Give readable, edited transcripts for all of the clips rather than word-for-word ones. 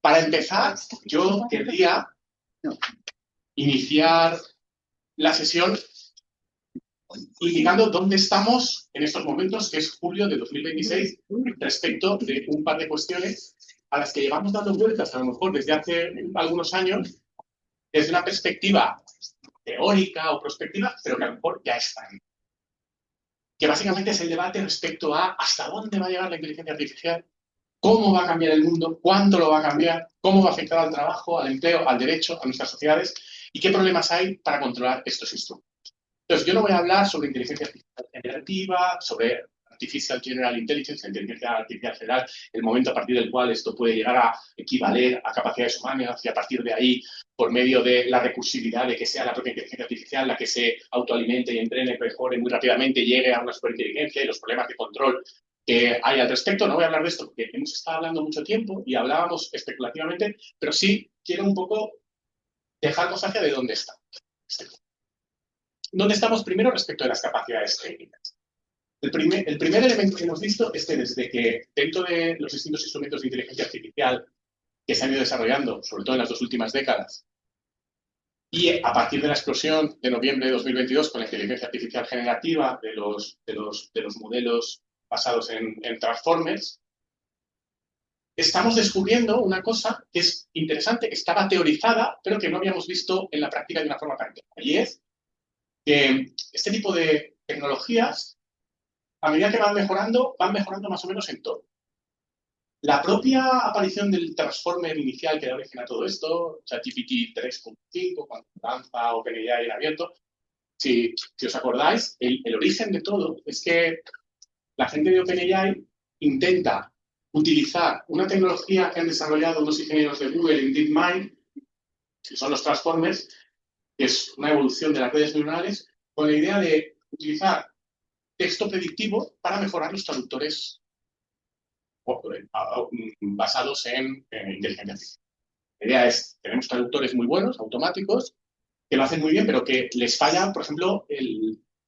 Para empezar, yo querría iniciar la sesión indicando dónde estamos en estos momentos, que es julio de 2026, respecto de un par de cuestiones a las que llevamos dando vueltas, a lo mejor desde hace algunos años, desde una perspectiva teórica o prospectiva, pero que a lo mejor ya están. Que básicamente es el debate respecto a hasta dónde va a llegar la inteligencia artificial, cómo va a cambiar el mundo, cuánto lo va a cambiar, cómo va a afectar al trabajo, al empleo, al derecho, a nuestras sociedades y qué problemas hay para controlar estos instrumentos. Entonces, yo no voy a hablar sobre inteligencia artificial generativa, sobre Artificial General Intelligence, la inteligencia artificial general, el momento a partir del cual esto puede llegar a equivaler a capacidades humanas y a partir de ahí, por medio de la recursividad de que sea la propia inteligencia artificial la que se autoalimente y entrene, mejore muy rápidamente, llegue a una superinteligencia y los problemas de control que hay al respecto. No voy a hablar de esto porque hemos estado hablando mucho tiempo y hablábamos especulativamente, pero sí quiero un poco dejar constancia de dónde está. ¿Dónde estamos primero respecto de las capacidades técnicas? El primer elemento que hemos visto es que desde que dentro de los distintos instrumentos de inteligencia artificial que se han ido desarrollando, sobre todo en las 2 últimas décadas, y a partir de la explosión de noviembre de 2022 con la inteligencia artificial generativa de los modelos basados en Transformers, estamos descubriendo una cosa que es interesante, que estaba teorizada, pero que no habíamos visto en la práctica de una forma práctica. Y es que este tipo de tecnologías, a medida que van mejorando más o menos en todo. La propia aparición del Transformer inicial que da origen a todo esto, ChatGPT 3.5, cuando lanza OpenAI en abierto, si os acordáis, el origen de todo es que la gente de OpenAI intenta utilizar una tecnología que han desarrollado unos ingenieros de Google en DeepMind, que son los Transformers, que es una evolución de las redes neuronales, con la idea de utilizar texto predictivo para mejorar los traductores basados en inteligencia artificial. La idea es, tenemos traductores muy buenos, automáticos, que lo hacen muy bien, pero que les falla, por ejemplo,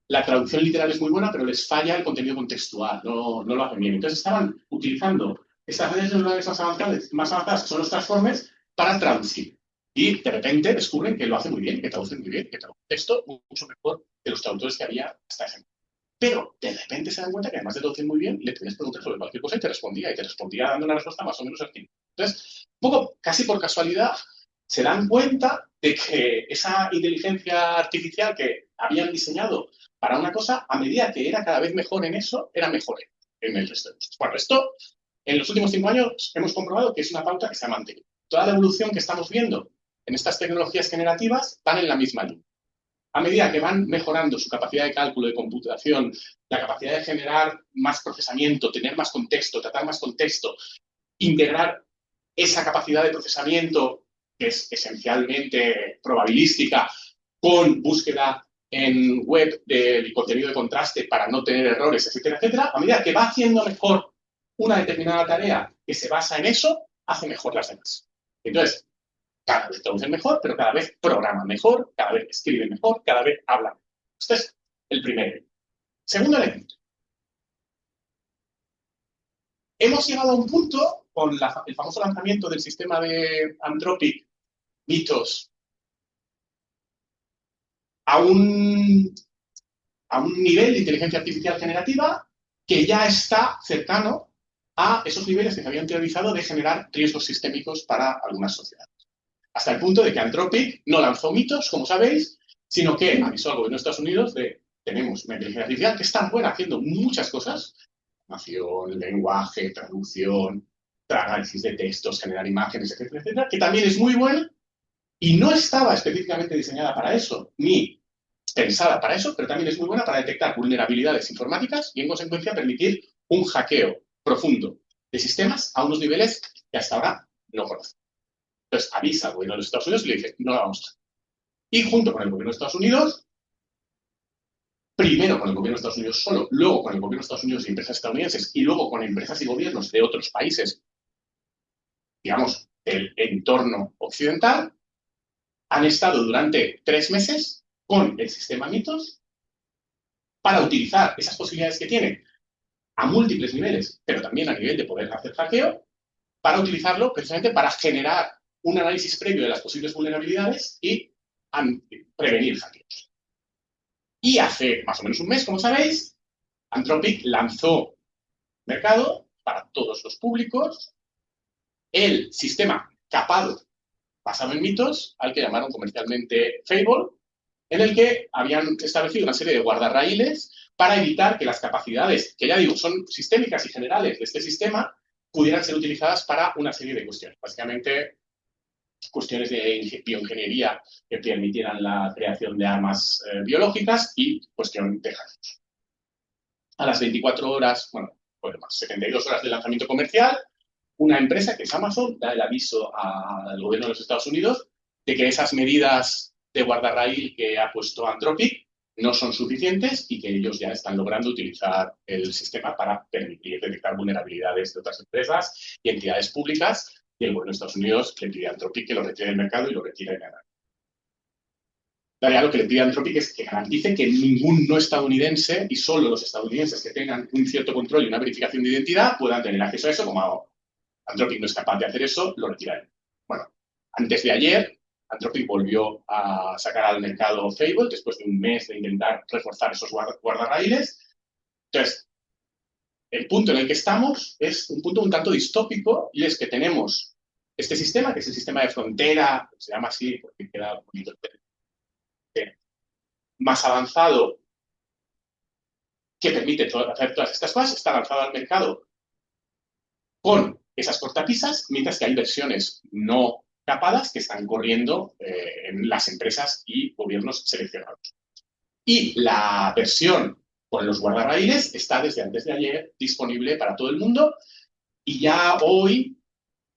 la traducción literal es muy buena, pero les falla el contenido contextual, no lo hacen bien. Entonces estaban utilizando estas redes neuronales más avanzadas, que son los transformers, para traducir. Y de repente descubren que lo hacen muy bien, que traducen muy bien, que traducen texto mucho mejor que los traductores que había hasta ese momento. Pero de repente se dan cuenta que además de traducir muy bien, le podías preguntar sobre cualquier cosa y te respondía dando una respuesta más o menos así. Entonces, un poco casi por casualidad, se dan cuenta de que esa inteligencia artificial que habían diseñado para una cosa, a medida que era cada vez mejor en eso, era mejor en el resto de cosas. Bueno, esto en los últimos 5 años hemos comprobado que es una pauta que se ha mantenido. Toda la evolución que estamos viendo en estas tecnologías generativas van en la misma línea. A medida que van mejorando su capacidad de cálculo, de computación, la capacidad de generar más procesamiento, tener más contexto, tratar más contexto, integrar esa capacidad de procesamiento, que es esencialmente probabilística, con búsqueda en web del contenido de contraste para no tener errores, etcétera, etcétera, a medida que va haciendo mejor una determinada tarea que se basa en eso, hace mejor las demás. Entonces, cada vez traducen mejor, pero cada vez programan mejor, cada vez escriben mejor, cada vez hablan. Este es el primer elemento. Segundo elemento. Hemos llegado a un punto con el famoso lanzamiento del sistema de Anthropic Mythos a un nivel de inteligencia artificial generativa que ya está cercano a esos niveles que se habían teorizado de generar riesgos sistémicos para algunas sociedades. Hasta el punto de que Anthropic no lanzó Mythos, como sabéis, sino que avisó al gobierno de Estados Unidos de tenemos una inteligencia artificial que es tan buena haciendo muchas cosas, información, lenguaje, traducción, análisis de textos, generar imágenes, etcétera, etcétera, que también es muy buena y no estaba específicamente diseñada para eso, ni pensada para eso, pero también es muy buena para detectar vulnerabilidades informáticas y, en consecuencia, permitir un hackeo profundo de sistemas a unos niveles que hasta ahora no conocemos. Entonces, avisa al gobierno de los Estados Unidos y le dice, no la vamos a hacer. Y junto con el gobierno de Estados Unidos, primero con el gobierno de Estados Unidos solo, luego con el gobierno de Estados Unidos y empresas estadounidenses, y luego con empresas y gobiernos de otros países, digamos, del entorno occidental, han estado durante 3 meses con el sistema Mythos para utilizar esas posibilidades que tiene a múltiples niveles, pero también a nivel de poder hacer hackeo, para utilizarlo precisamente para generar un análisis previo de las posibles vulnerabilidades y prevenir hackeos. Y hace más o menos un mes, como sabéis, Anthropic lanzó mercado para todos los públicos el sistema capado basado en mitos al que llamaron comercialmente Fable, en el que habían establecido una serie de guardarraíles para evitar que las capacidades, que ya digo, son sistémicas y generales de este sistema, pudieran ser utilizadas para una serie de cuestiones. Básicamente, cuestiones de bioingeniería que permitieran la creación de armas biológicas y cuestión de hackeos. A las 24 horas, bueno, más 72 horas de lanzamiento comercial, una empresa que es Amazon da el aviso al gobierno de los Estados Unidos de que esas medidas de guardarraíl que ha puesto Anthropic no son suficientes y que ellos ya están logrando utilizar el sistema para permitir detectar vulnerabilidades de otras empresas y entidades públicas, y el gobierno de Estados Unidos le pide a Anthropic que lo retire del mercado y lo retire de nada. Lo que le pide a Anthropic es que garantice que ningún no estadounidense y solo los estadounidenses que tengan un cierto control y una verificación de identidad puedan tener acceso a eso. Como Anthropic no es capaz de hacer eso, lo retiraré. Bueno, antes de ayer, Anthropic volvió a sacar al mercado Fable después de un mes de intentar reforzar esos guardarraíles. Entonces, el punto en el que estamos es un punto un tanto distópico, y es que tenemos este sistema, que es el sistema de frontera, se llama así porque queda bonito, más avanzado, que permite hacer todas estas cosas, está lanzado al mercado con esas cortapisas, mientras que hay versiones no capadas que están corriendo en las empresas y gobiernos seleccionados. Y la versión con los guardarraíles está desde antes de ayer disponible para todo el mundo, y ya hoy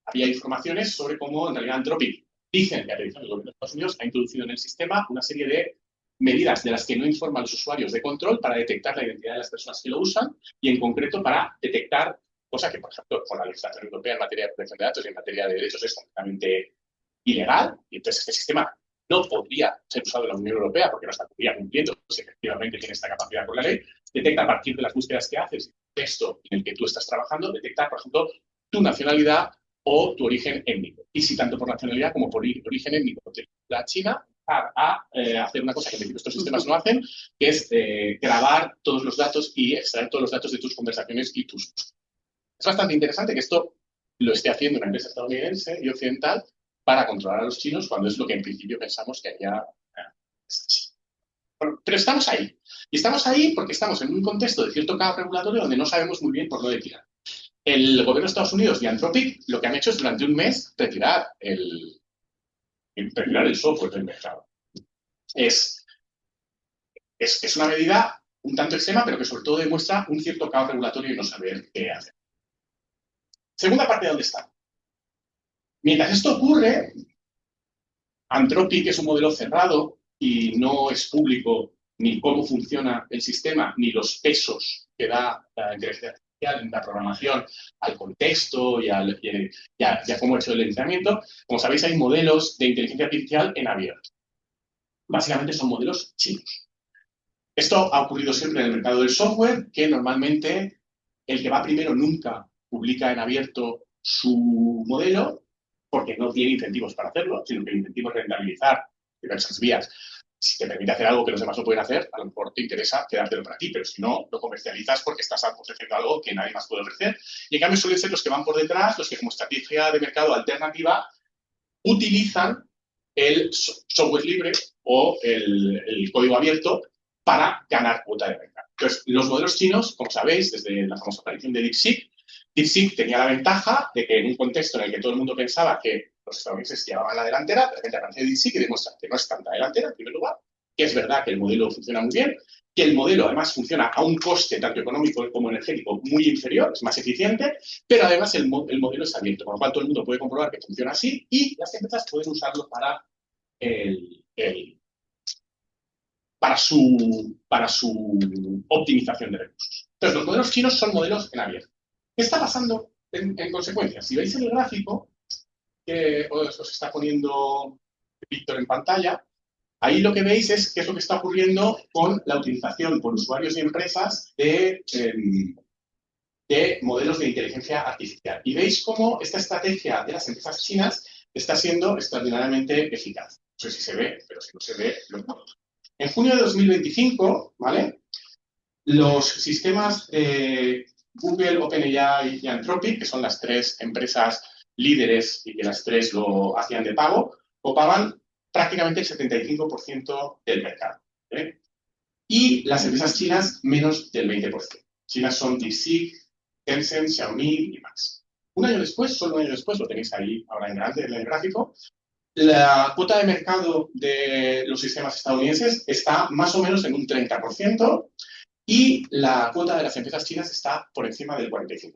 había informaciones sobre cómo en realidad Anthropic, dicen que a petición del gobierno de Estados Unidos, ha introducido en el sistema una serie de medidas de las que no informan a los usuarios de control para detectar la identidad de las personas que lo usan, y en concreto para detectar, cosa que, por ejemplo, con la legislación europea en materia de protección de datos y en materia de derechos es completamente ilegal, y entonces este sistema no podría ser usado en la Unión Europea porque no estaría cumpliendo si efectivamente tiene esta capacidad con la ley. Detecta a partir de las búsquedas que haces, el texto en el que tú estás trabajando, detectar, por ejemplo, tu nacionalidad o tu origen étnico. Y si tanto por nacionalidad como por origen étnico de la China, a hacer una cosa que en principio estos sistemas no hacen, que es grabar todos los datos y extraer todos los datos de tus conversaciones y tus búsquedas. Es bastante interesante que esto lo esté haciendo una empresa estadounidense y occidental para controlar a los chinos, cuando es lo que en principio pensamos que haría. Bueno, pero estamos ahí. Y estamos ahí porque estamos en un contexto de cierto caos regulatorio donde no sabemos muy bien por dónde tirar. El gobierno de Estados Unidos y Anthropic lo que han hecho es durante un mes retirar el software del mercado. Es una medida un tanto extrema, pero que sobre todo demuestra un cierto caos regulatorio y no saber qué hacer. Segunda parte, ¿dónde está? Mientras esto ocurre, Anthropic es un modelo cerrado y no es público ni cómo funciona el sistema, ni los pesos que da la inteligencia artificial en la programación al contexto y a cómo ha hecho el entrenamiento. Como sabéis, hay modelos de inteligencia artificial en abierto. Básicamente son modelos chinos. Esto ha ocurrido siempre en el mercado del software, que normalmente el que va primero nunca publica en abierto su modelo, porque no tiene incentivos para hacerlo, sino que el incentivo es rentabilizar diversas vías. Si te permite hacer algo que los demás no pueden hacer, a lo mejor te interesa quedártelo para ti, pero si no, lo comercializas porque estás ofreciendo algo que nadie más puede ofrecer. Y en cambio suelen ser los que van por detrás, los que como estrategia de mercado alternativa utilizan el software libre o el código abierto para ganar cuota de mercado. Entonces, los modelos chinos, como sabéis, desde la famosa aparición de DeepSeek tenía la ventaja de que en un contexto en el que todo el mundo pensaba que los estadounidenses llevaban la delantera, de repente aparece DeepSeek y demuestra que no es tanta delantera, en primer lugar, que es verdad que el modelo funciona muy bien, que el modelo además funciona a un coste tanto económico como energético muy inferior, es más eficiente, pero además el modelo es abierto, con lo cual todo el mundo puede comprobar que funciona así y las empresas pueden usarlo para su optimización de recursos. Entonces, los modelos chinos son modelos en abierto. ¿Qué está pasando en consecuencia? Si veis el gráfico que os está poniendo Víctor en pantalla, ahí lo que veis es qué es lo que está ocurriendo con la utilización por usuarios y empresas de de modelos de inteligencia artificial. Y veis cómo esta estrategia de las empresas chinas está siendo extraordinariamente eficaz. No sé si se ve, pero si no se ve, lo pongo. En junio de 2025, ¿vale? Los sistemas de Google, OpenAI y Anthropic, que son las tres empresas líderes y que las tres lo hacían de pago, copaban prácticamente el 75% del mercado. ¿Eh? Y las empresas chinas menos del 20%. Chinas son DeepSeek, Tencent, Xiaomi y más. Un año después, solo un año después, lo tenéis ahí ahora en grande en el gráfico, la cuota de mercado de los sistemas estadounidenses está más o menos en un 30% y la cuota de las empresas chinas está por encima del 45%.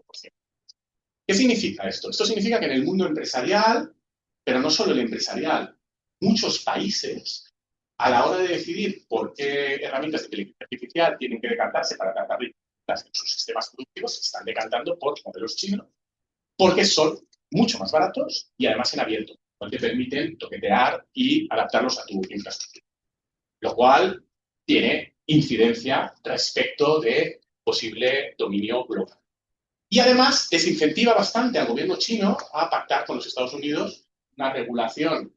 ¿Qué significa esto? Esto significa que en el mundo empresarial, pero no solo el empresarial, muchos países, a la hora de decidir por qué herramientas de inteligencia artificial tienen que decantarse para tratar de en sus sistemas productivos, se están decantando por modelos chinos, porque son mucho más baratos y además en abierto, porque te permiten toquetear y adaptarlos a tu infraestructura. Lo cual tiene incidencia respecto de posible dominio global. Y además desincentiva bastante al gobierno chino a pactar con los Estados Unidos una regulación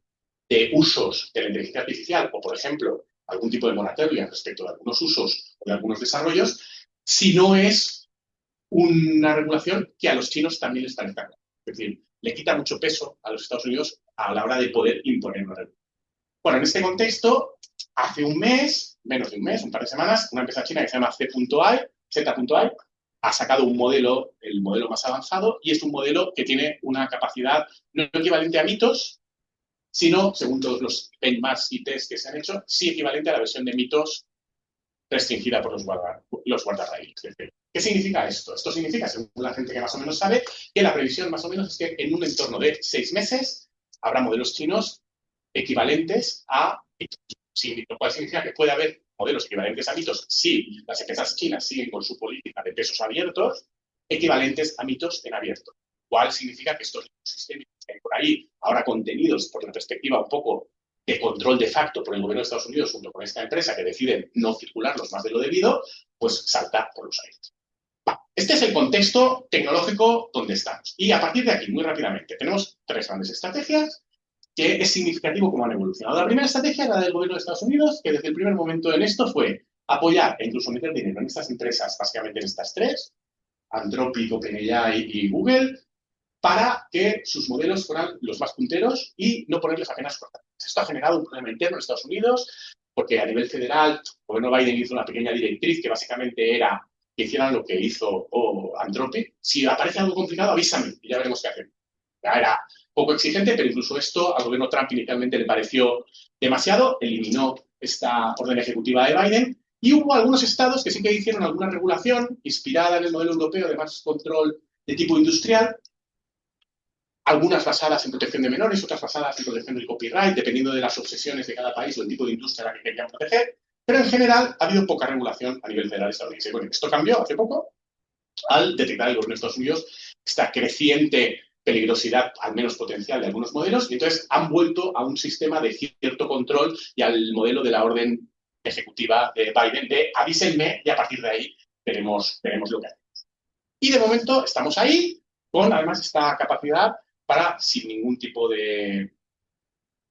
de usos de la inteligencia artificial o, por ejemplo, algún tipo de moratoria respecto de algunos usos o de algunos desarrollos, si no es una regulación que a los chinos también les está afectando. Es decir, le quita mucho peso a los Estados Unidos a la hora de poder imponer una regulación. Bueno, en este contexto, hace un mes, menos de un mes, un par de semanas, una empresa china que se llama Z.ai, ha sacado un modelo, el modelo más avanzado, y es un modelo que tiene una capacidad no equivalente a Mythos, sino, según todos los benchmarks y tests que se han hecho, sí equivalente a la versión de Mythos restringida por los guardarraíles. ¿Qué significa esto? Esto significa, según la gente que más o menos sabe, que la previsión más o menos es que en un entorno de 6 meses habrá modelos chinos equivalentes a mitos, lo cual significa que puede haber modelos equivalentes a mitos si las empresas chinas siguen con su política de pesos abiertos, equivalentes a mitos en abierto, lo cual significa que estos sistemas que hay por ahí, ahora contenidos por la perspectiva un poco de control de facto por el gobierno de Estados Unidos junto con esta empresa que deciden no circularlos más de lo debido, pues salta por los aires. Este es el contexto tecnológico donde estamos. Y a partir de aquí, muy rápidamente, tenemos tres grandes estrategias que es significativo cómo han evolucionado. La primera estrategia era la del gobierno de Estados Unidos, que desde el primer momento en esto fue apoyar e incluso meter dinero en estas empresas, básicamente en estas tres, Anthropic, OpenAI y Google, para que sus modelos fueran los más punteros y no ponerles apenas cortadas. Esto ha generado un problema interno en Estados Unidos, porque a nivel federal, el gobierno Biden hizo una pequeña directriz que básicamente era que hicieran lo que hizo Anthropic. Si aparece algo complicado, avísame y ya veremos qué hacer. Ya era poco exigente, pero incluso esto al gobierno Trump inicialmente le pareció demasiado, eliminó esta orden ejecutiva de Biden y hubo algunos estados que sí que hicieron alguna regulación inspirada en el modelo europeo de más control de tipo industrial, algunas basadas en protección de menores, otras basadas en protección del copyright, dependiendo de las obsesiones de cada país o el tipo de industria a la que querían proteger, pero en general ha habido poca regulación a nivel federal estadounidense. Bueno, esto cambió hace poco al detectar el gobierno de Estados Unidos esta creciente peligrosidad, al menos potencial, de algunos modelos, y entonces han vuelto a un sistema de cierto control y al modelo de la orden ejecutiva de Biden de avísenme y a partir de ahí veremos lo que hacemos. Y de momento estamos ahí con además esta capacidad para, sin ningún tipo de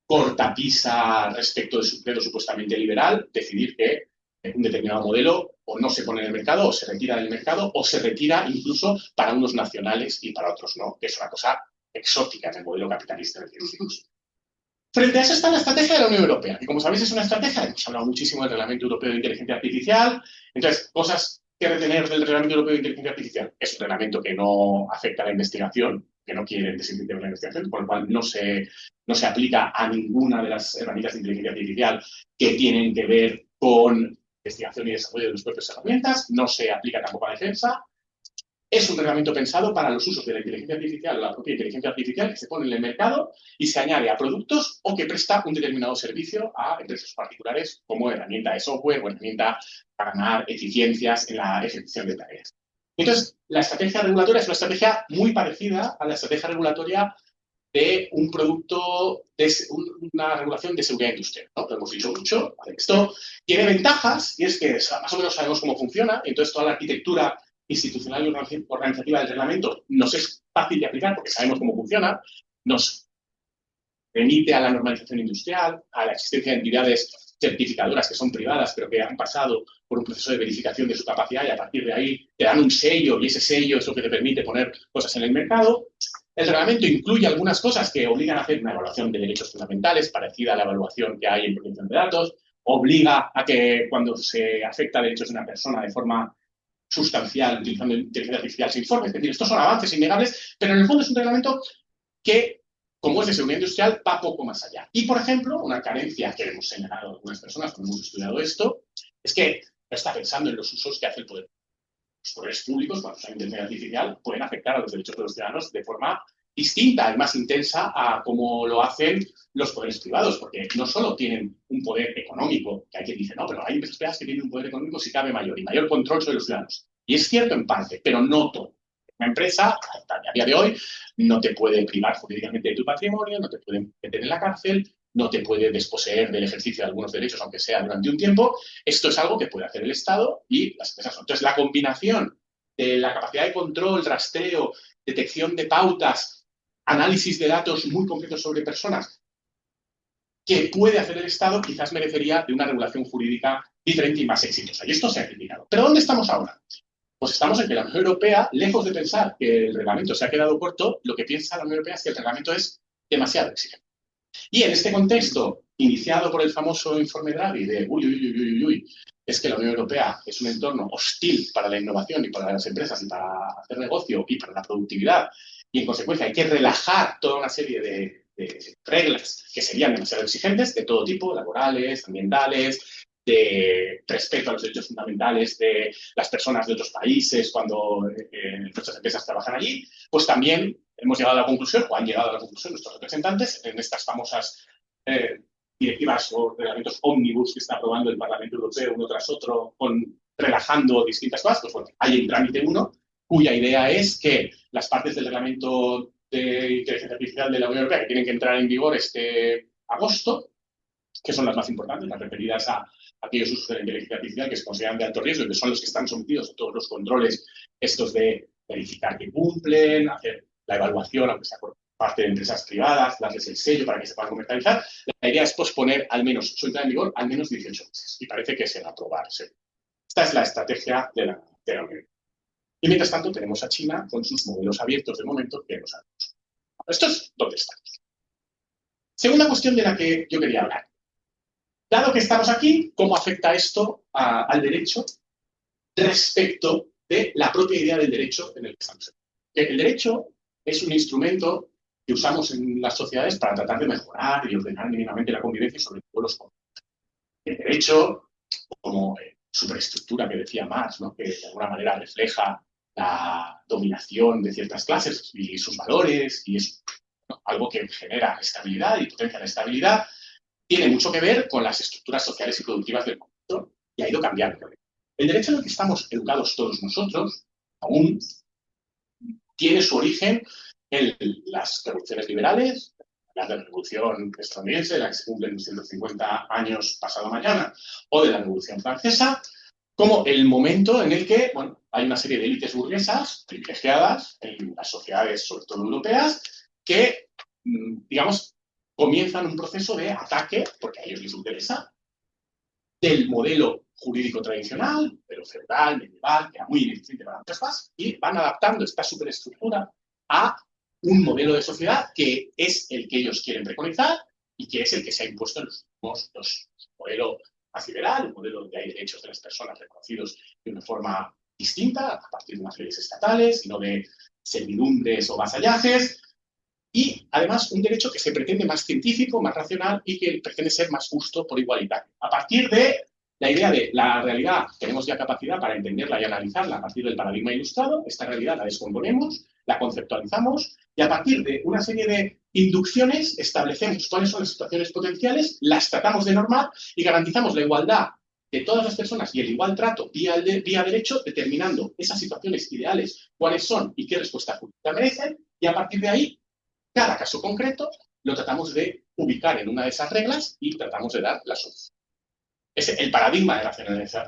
cortapisa respecto de su credo supuestamente liberal, decidir que un determinado modelo o no se pone en el mercado o se retira del mercado o se retira incluso para unos nacionales y para otros no, que es una cosa exótica en el modelo capitalista del virus. Frente a eso está la estrategia de la Unión Europea, que como sabéis es una estrategia, hemos hablado muchísimo del Reglamento Europeo de Inteligencia Artificial, entonces cosas que retener del Reglamento Europeo de Inteligencia Artificial es un reglamento que no afecta a la investigación, que no quiere desincentivar la investigación, por lo cual no se aplica a ninguna de las herramientas de inteligencia artificial que tienen que ver con investigación y desarrollo de las propias herramientas, no se aplica tampoco a la defensa. Es un reglamento pensado para los usos de la inteligencia artificial o la propia inteligencia artificial que se pone en el mercado y se añade a productos o que presta un determinado servicio a empresas particulares como herramienta de software o herramienta para ganar eficiencias en la ejecución de tareas. Entonces, la estrategia regulatoria es una estrategia muy parecida a la estrategia regulatoria de un producto, de una regulación de seguridad industrial, ¿no? Lo hemos dicho mucho. Esto tiene ventajas y es que más o menos sabemos cómo funciona, entonces toda la arquitectura institucional y organizativa del reglamento nos es fácil de aplicar porque sabemos cómo funciona, nos remite a la normalización industrial, a la existencia de entidades certificadoras que son privadas, pero que han pasado por un proceso de verificación de su capacidad y a partir de ahí te dan un sello y ese sello es lo que te permite poner cosas en el mercado. El reglamento incluye algunas cosas que obligan a hacer una evaluación de derechos fundamentales parecida a la evaluación que hay en protección de datos, obliga a que cuando se afecta a derechos de una persona de forma sustancial utilizando inteligencia artificial se informe. Es decir, estos son avances innegables, pero en el fondo es un reglamento que, como es de seguridad industrial, va poco más allá. Y, por ejemplo, una carencia que hemos señalado algunas personas cuando hemos estudiado esto, es que no está pensando en los usos que hace el poder. Los poderes públicos, cuando usan inteligencia artificial, pueden afectar a los derechos de los ciudadanos de forma distinta y más intensa a como lo hacen los poderes privados, porque no solo tienen un poder económico, que hay quien dice, no, pero hay empresas privadas que tienen un poder económico si cabe mayor y mayor control sobre los ciudadanos. Y es cierto en parte, pero no todo. Una empresa, a día de hoy, no te puede privar jurídicamente de tu patrimonio, no te puede meter en la cárcel, no te puede desposeer del ejercicio de algunos derechos, aunque sea durante un tiempo. Esto es algo que puede hacer el Estado y las empresas. Entonces, la combinación de la capacidad de control, rastreo, detección de pautas, análisis de datos muy concretos sobre personas que puede hacer el Estado, quizás merecería de una regulación jurídica diferente y más exitosa. Y esto se ha criticado. ¿Pero dónde estamos ahora? Pues estamos en que la Unión Europea, lejos de pensar que el reglamento se ha quedado corto, lo que piensa la Unión Europea es que el reglamento es demasiado exigente. Y en este contexto, iniciado por el famoso informe Draghi de es que la Unión Europea es un entorno hostil para la innovación y para las empresas y para hacer negocio y para la productividad, y en consecuencia hay que relajar toda una serie de reglas que serían demasiado exigentes de todo tipo, laborales, ambientales, de respeto a los derechos fundamentales de las personas de otros países cuando nuestras empresas trabajan allí, pues también hemos llegado a la conclusión, o han llegado a la conclusión nuestros representantes, en estas famosas directivas o reglamentos ómnibus que está aprobando el Parlamento Europeo uno tras otro, relajando distintas cosas, pues bueno, hay en trámite uno, cuya idea es que las partes del reglamento de inteligencia artificial de la Unión Europea que tienen que entrar en vigor este agosto, que son las más importantes, las referidas a aquellos usos de la inteligencia artificial que se consideran de alto riesgo y que son los que están sometidos a todos los controles estos de verificar que cumplen, hacer la evaluación, aunque sea por parte de empresas privadas, darles el sello para que se puedan comercializar. La idea es posponer al menos su entrada en vigor al menos 18 meses y parece que se va a aprobar. Esta es la estrategia de la Unión. Y mientras tanto tenemos a China con sus modelos abiertos de momento que no sabemos. Esto es donde estamos. Segunda cuestión de la que yo quería hablar. Dado que estamos aquí, ¿cómo afecta esto al derecho respecto de la propia idea del derecho en el que estamos? El derecho es un instrumento que usamos en las sociedades para tratar de mejorar y ordenar mínimamente la convivencia y sobre todo los conflictos. El derecho, como superestructura que decía Marx, ¿no? Que de alguna manera refleja la dominación de ciertas clases y sus valores, y es algo que genera estabilidad y potencia la estabilidad, tiene mucho que ver con las estructuras sociales y productivas del momento y ha ido cambiando. El derecho en el que estamos educados todos nosotros aún tiene su origen en las revoluciones liberales, la de la Revolución estadounidense, la que se cumple en 250 años pasado mañana, o de la Revolución Francesa, como el momento en el que hay una serie de élites burguesas privilegiadas en las sociedades, sobre todo europeas, que, digamos, comienzan un proceso de ataque, porque a ellos les interesa, del modelo jurídico tradicional, pero feudal, medieval, que era muy ineficiente para muchas cosas, y van adaptando esta superestructura a un modelo de sociedad que es el que ellos quieren preconizar y que es el que se ha impuesto en los últimos dos. Un modelo más liberal, un modelo donde hay derechos de las personas reconocidos de una forma distinta, a partir de unas leyes estatales, y no de servidumbres o vasallajes, y además un derecho que se pretende más científico, más racional y que pretende ser más justo por igualitario. A partir de la idea de la realidad, tenemos ya capacidad para entenderla y analizarla a partir del paradigma ilustrado, esta realidad la descomponemos, la conceptualizamos y a partir de una serie de inducciones establecemos cuáles son las situaciones potenciales, las tratamos de normar y garantizamos la igualdad de todas las personas y el igual trato vía derecho, determinando esas situaciones ideales, cuáles son y qué respuesta jurídica merecen, y a partir de ahí, cada caso concreto lo tratamos de ubicar en una de esas reglas y tratamos de dar la solución. Es el paradigma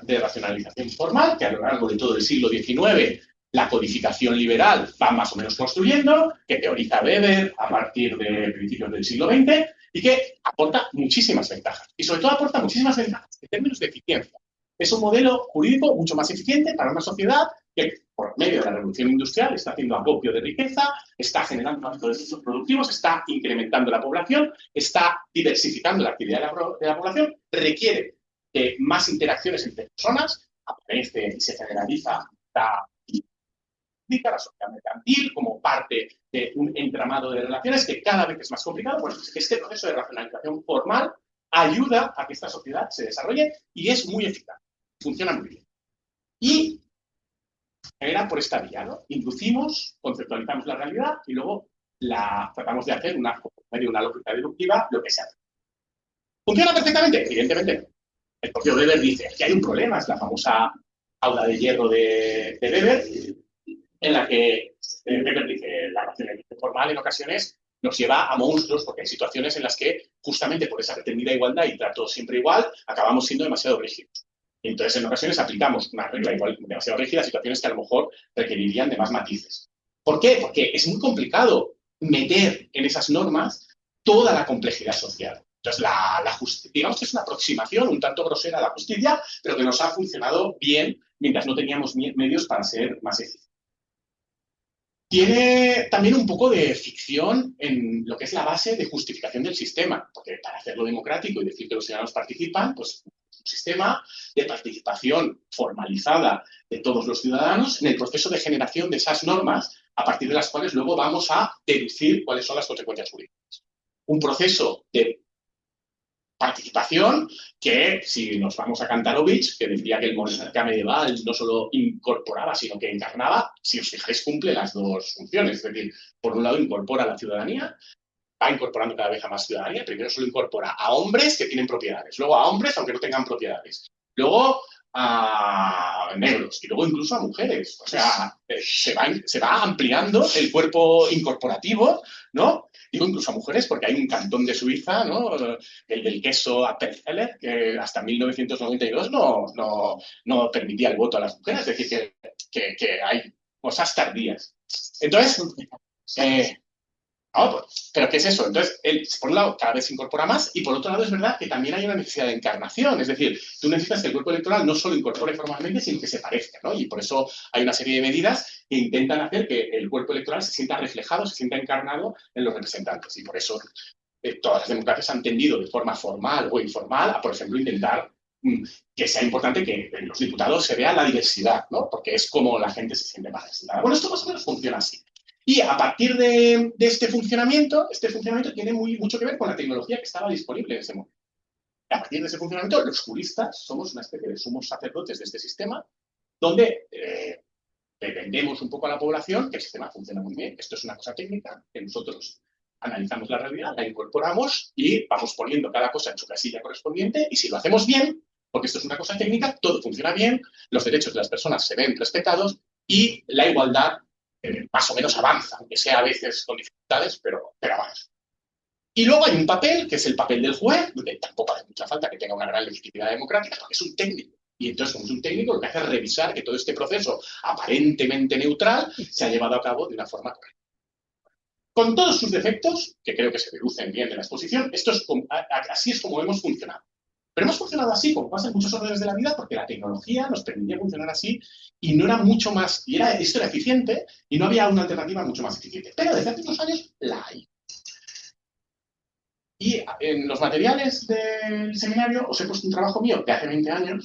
de racionalización formal que a lo largo de todo el siglo XIX la codificación liberal va más o menos construyendo, que teoriza Weber a partir de principios del siglo XX y que aporta muchísimas ventajas. Y sobre todo aporta muchísimas ventajas en términos de eficiencia. Es un modelo jurídico mucho más eficiente para una sociedad que, por medio de la revolución industrial, está haciendo acopio de riqueza, está generando actos productivos, está incrementando la población, está diversificando la actividad de la población, requiere de más interacciones entre personas, aparece y se generaliza la sociedad mercantil como parte de un entramado de relaciones que cada vez es más complicado. Pues este proceso de racionalización formal ayuda a que esta sociedad se desarrolle y es muy eficaz, funciona muy bien. Y era por esta vía, ¿no? Inducimos, conceptualizamos la realidad y luego tratamos de hacer una lógica deductiva lo que se hace. ¿Funciona perfectamente? Evidentemente no. El propio Weber dice que hay un problema, es la famosa aula de hierro de Weber, en la que Weber dice la racionalización formal en ocasiones nos lleva a monstruos, porque hay situaciones en las que, justamente por esa pretendida igualdad y trato siempre igual, acabamos siendo demasiado rígidos. Y entonces, en ocasiones aplicamos una regla igual demasiado rígida a situaciones que a lo mejor requerirían de más matices. ¿Por qué? Porque es muy complicado meter en esas normas toda la complejidad social. Entonces, digamos que es una aproximación un tanto grosera a la justicia, pero que nos ha funcionado bien mientras no teníamos medios para ser más eficientes. Tiene también un poco de ficción en lo que es la base de justificación del sistema, porque para hacerlo democrático y decir que los ciudadanos participan, pues un sistema de participación formalizada de todos los ciudadanos en el proceso de generación de esas normas, a partir de las cuales luego vamos a deducir cuáles son las consecuencias jurídicas. Un proceso de participación que, si nos vamos a Kantarovich, que decía que el monarca medieval no solo incorporaba, sino que encarnaba, si os fijáis, cumple las dos funciones. Es decir, por un lado incorpora a la ciudadanía, va incorporando cada vez a más ciudadanía. Primero solo incorpora a hombres que tienen propiedades, luego a hombres aunque no tengan propiedades, luego a negros y luego incluso a mujeres. O sea, se va ampliando el cuerpo incorporativo, ¿no? Digo incluso a mujeres porque hay un cantón de Suiza, ¿no? El del queso Appenzeller, que hasta 1992 no permitía el voto a las mujeres. Es decir, que hay cosas tardías. Entonces, pero ¿qué es eso? Entonces, por un lado, cada vez se incorpora más y por otro lado es verdad que también hay una necesidad de encarnación. Es decir, tú necesitas que el cuerpo electoral no solo incorpore formalmente, sino que se parezca, ¿no? Y por eso hay una serie de medidas que intentan hacer que el cuerpo electoral se sienta reflejado, se sienta encarnado en los representantes. Y por eso todas las democracias han tendido de forma formal o informal a, por ejemplo, intentar que sea importante que en los diputados se vea la diversidad, ¿no? Porque es como la gente se siente más representada. Bueno, esto más o menos funciona así. Y a partir de este funcionamiento tiene mucho que ver con la tecnología que estaba disponible en ese momento. A partir de ese funcionamiento, los juristas somos una especie de sumos sacerdotes de este sistema, donde vendemos un poco a la población que el sistema funciona muy bien. Esto es una cosa técnica, que nosotros analizamos la realidad, la incorporamos y vamos poniendo cada cosa en su casilla correspondiente, y si lo hacemos bien, porque esto es una cosa técnica, todo funciona bien, los derechos de las personas se ven respetados y la igualdad más o menos avanza, aunque sea a veces con dificultades, pero avanza. Y luego hay un papel, que es el papel del juez, donde tampoco hace mucha falta que tenga una gran legitimidad democrática, porque es un técnico. Y entonces, como es un técnico, lo que hace es revisar que todo este proceso aparentemente neutral se ha llevado a cabo de una forma correcta. Con todos sus defectos, que creo que se deducen bien de la exposición, así es como hemos funcionado. Pero hemos funcionado así, como pasa en muchos órdenes de la vida, porque la tecnología nos permitía funcionar así y no era mucho más, esto era eficiente y no había una alternativa mucho más eficiente. Pero desde hace unos años la hay. Y en los materiales del seminario os he puesto un trabajo mío de hace 20 años,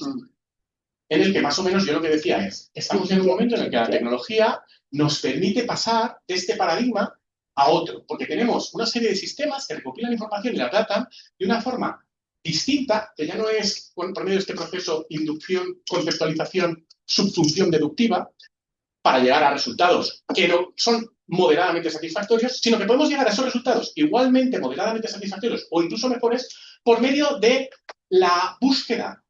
en el que más o menos yo lo que decía es, estamos en un momento en el que la tecnología nos permite pasar de este paradigma a otro, porque tenemos una serie de sistemas que recopilan información y la tratan de una forma distinta, que ya no es por medio de este proceso inducción, conceptualización, subsunción deductiva, para llegar a resultados que no son moderadamente satisfactorios, sino que podemos llegar a esos resultados igualmente moderadamente satisfactorios o incluso mejores por medio de la búsqueda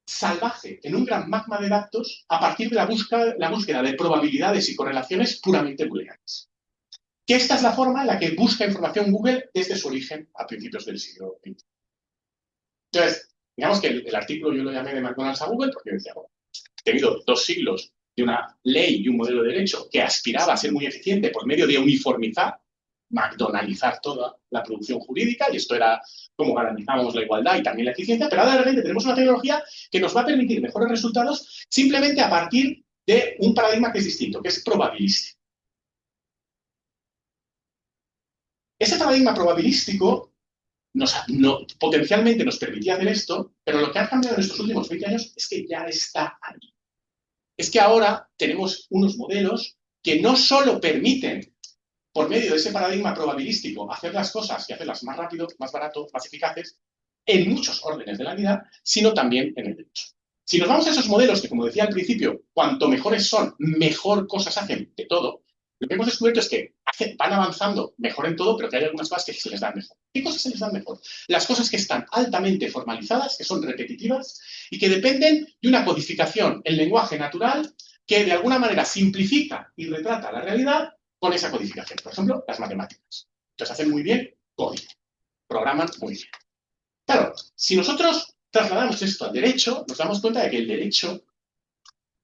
salvaje en un gran magma de datos a partir de la búsqueda de probabilidades y correlaciones puramente booleanas. Que esta es la forma en la que busca información Google desde su origen a principios del siglo XX. Entonces, digamos que el artículo yo lo llamé de McDonald's a Google porque decía, bueno, he tenido 2 siglos de una ley y un modelo de derecho que aspiraba a ser muy eficiente por medio de uniformizar, McDonaldizar toda la producción jurídica, y esto era como garantizábamos la igualdad y también la eficiencia, pero ahora de repente tenemos una tecnología que nos va a permitir mejores resultados simplemente a partir de un paradigma que es distinto, que es probabilístico. Ese paradigma probabilístico potencialmente nos permitía hacer esto, pero lo que ha cambiado en estos últimos 20 años es que ya está ahí. Es que ahora tenemos unos modelos que no solo permiten, por medio de ese paradigma probabilístico, hacer las cosas y hacerlas más rápido, más barato, más eficaces, en muchos órdenes de la vida, sino también en el derecho. Si nos vamos a esos modelos que, como decía al principio, cuanto mejores son, mejor cosas hacen de todo, lo que hemos descubierto es que van avanzando mejor en todo, pero que hay algunas cosas que se les dan mejor. ¿Qué cosas se les dan mejor? Las cosas que están altamente formalizadas, que son repetitivas y que dependen de una codificación en lenguaje natural que de alguna manera simplifica y retrata la realidad con esa codificación. Por ejemplo, las matemáticas. Entonces hacen muy bien código, programan muy bien. Claro, si nosotros trasladamos esto al derecho, nos damos cuenta de que el derecho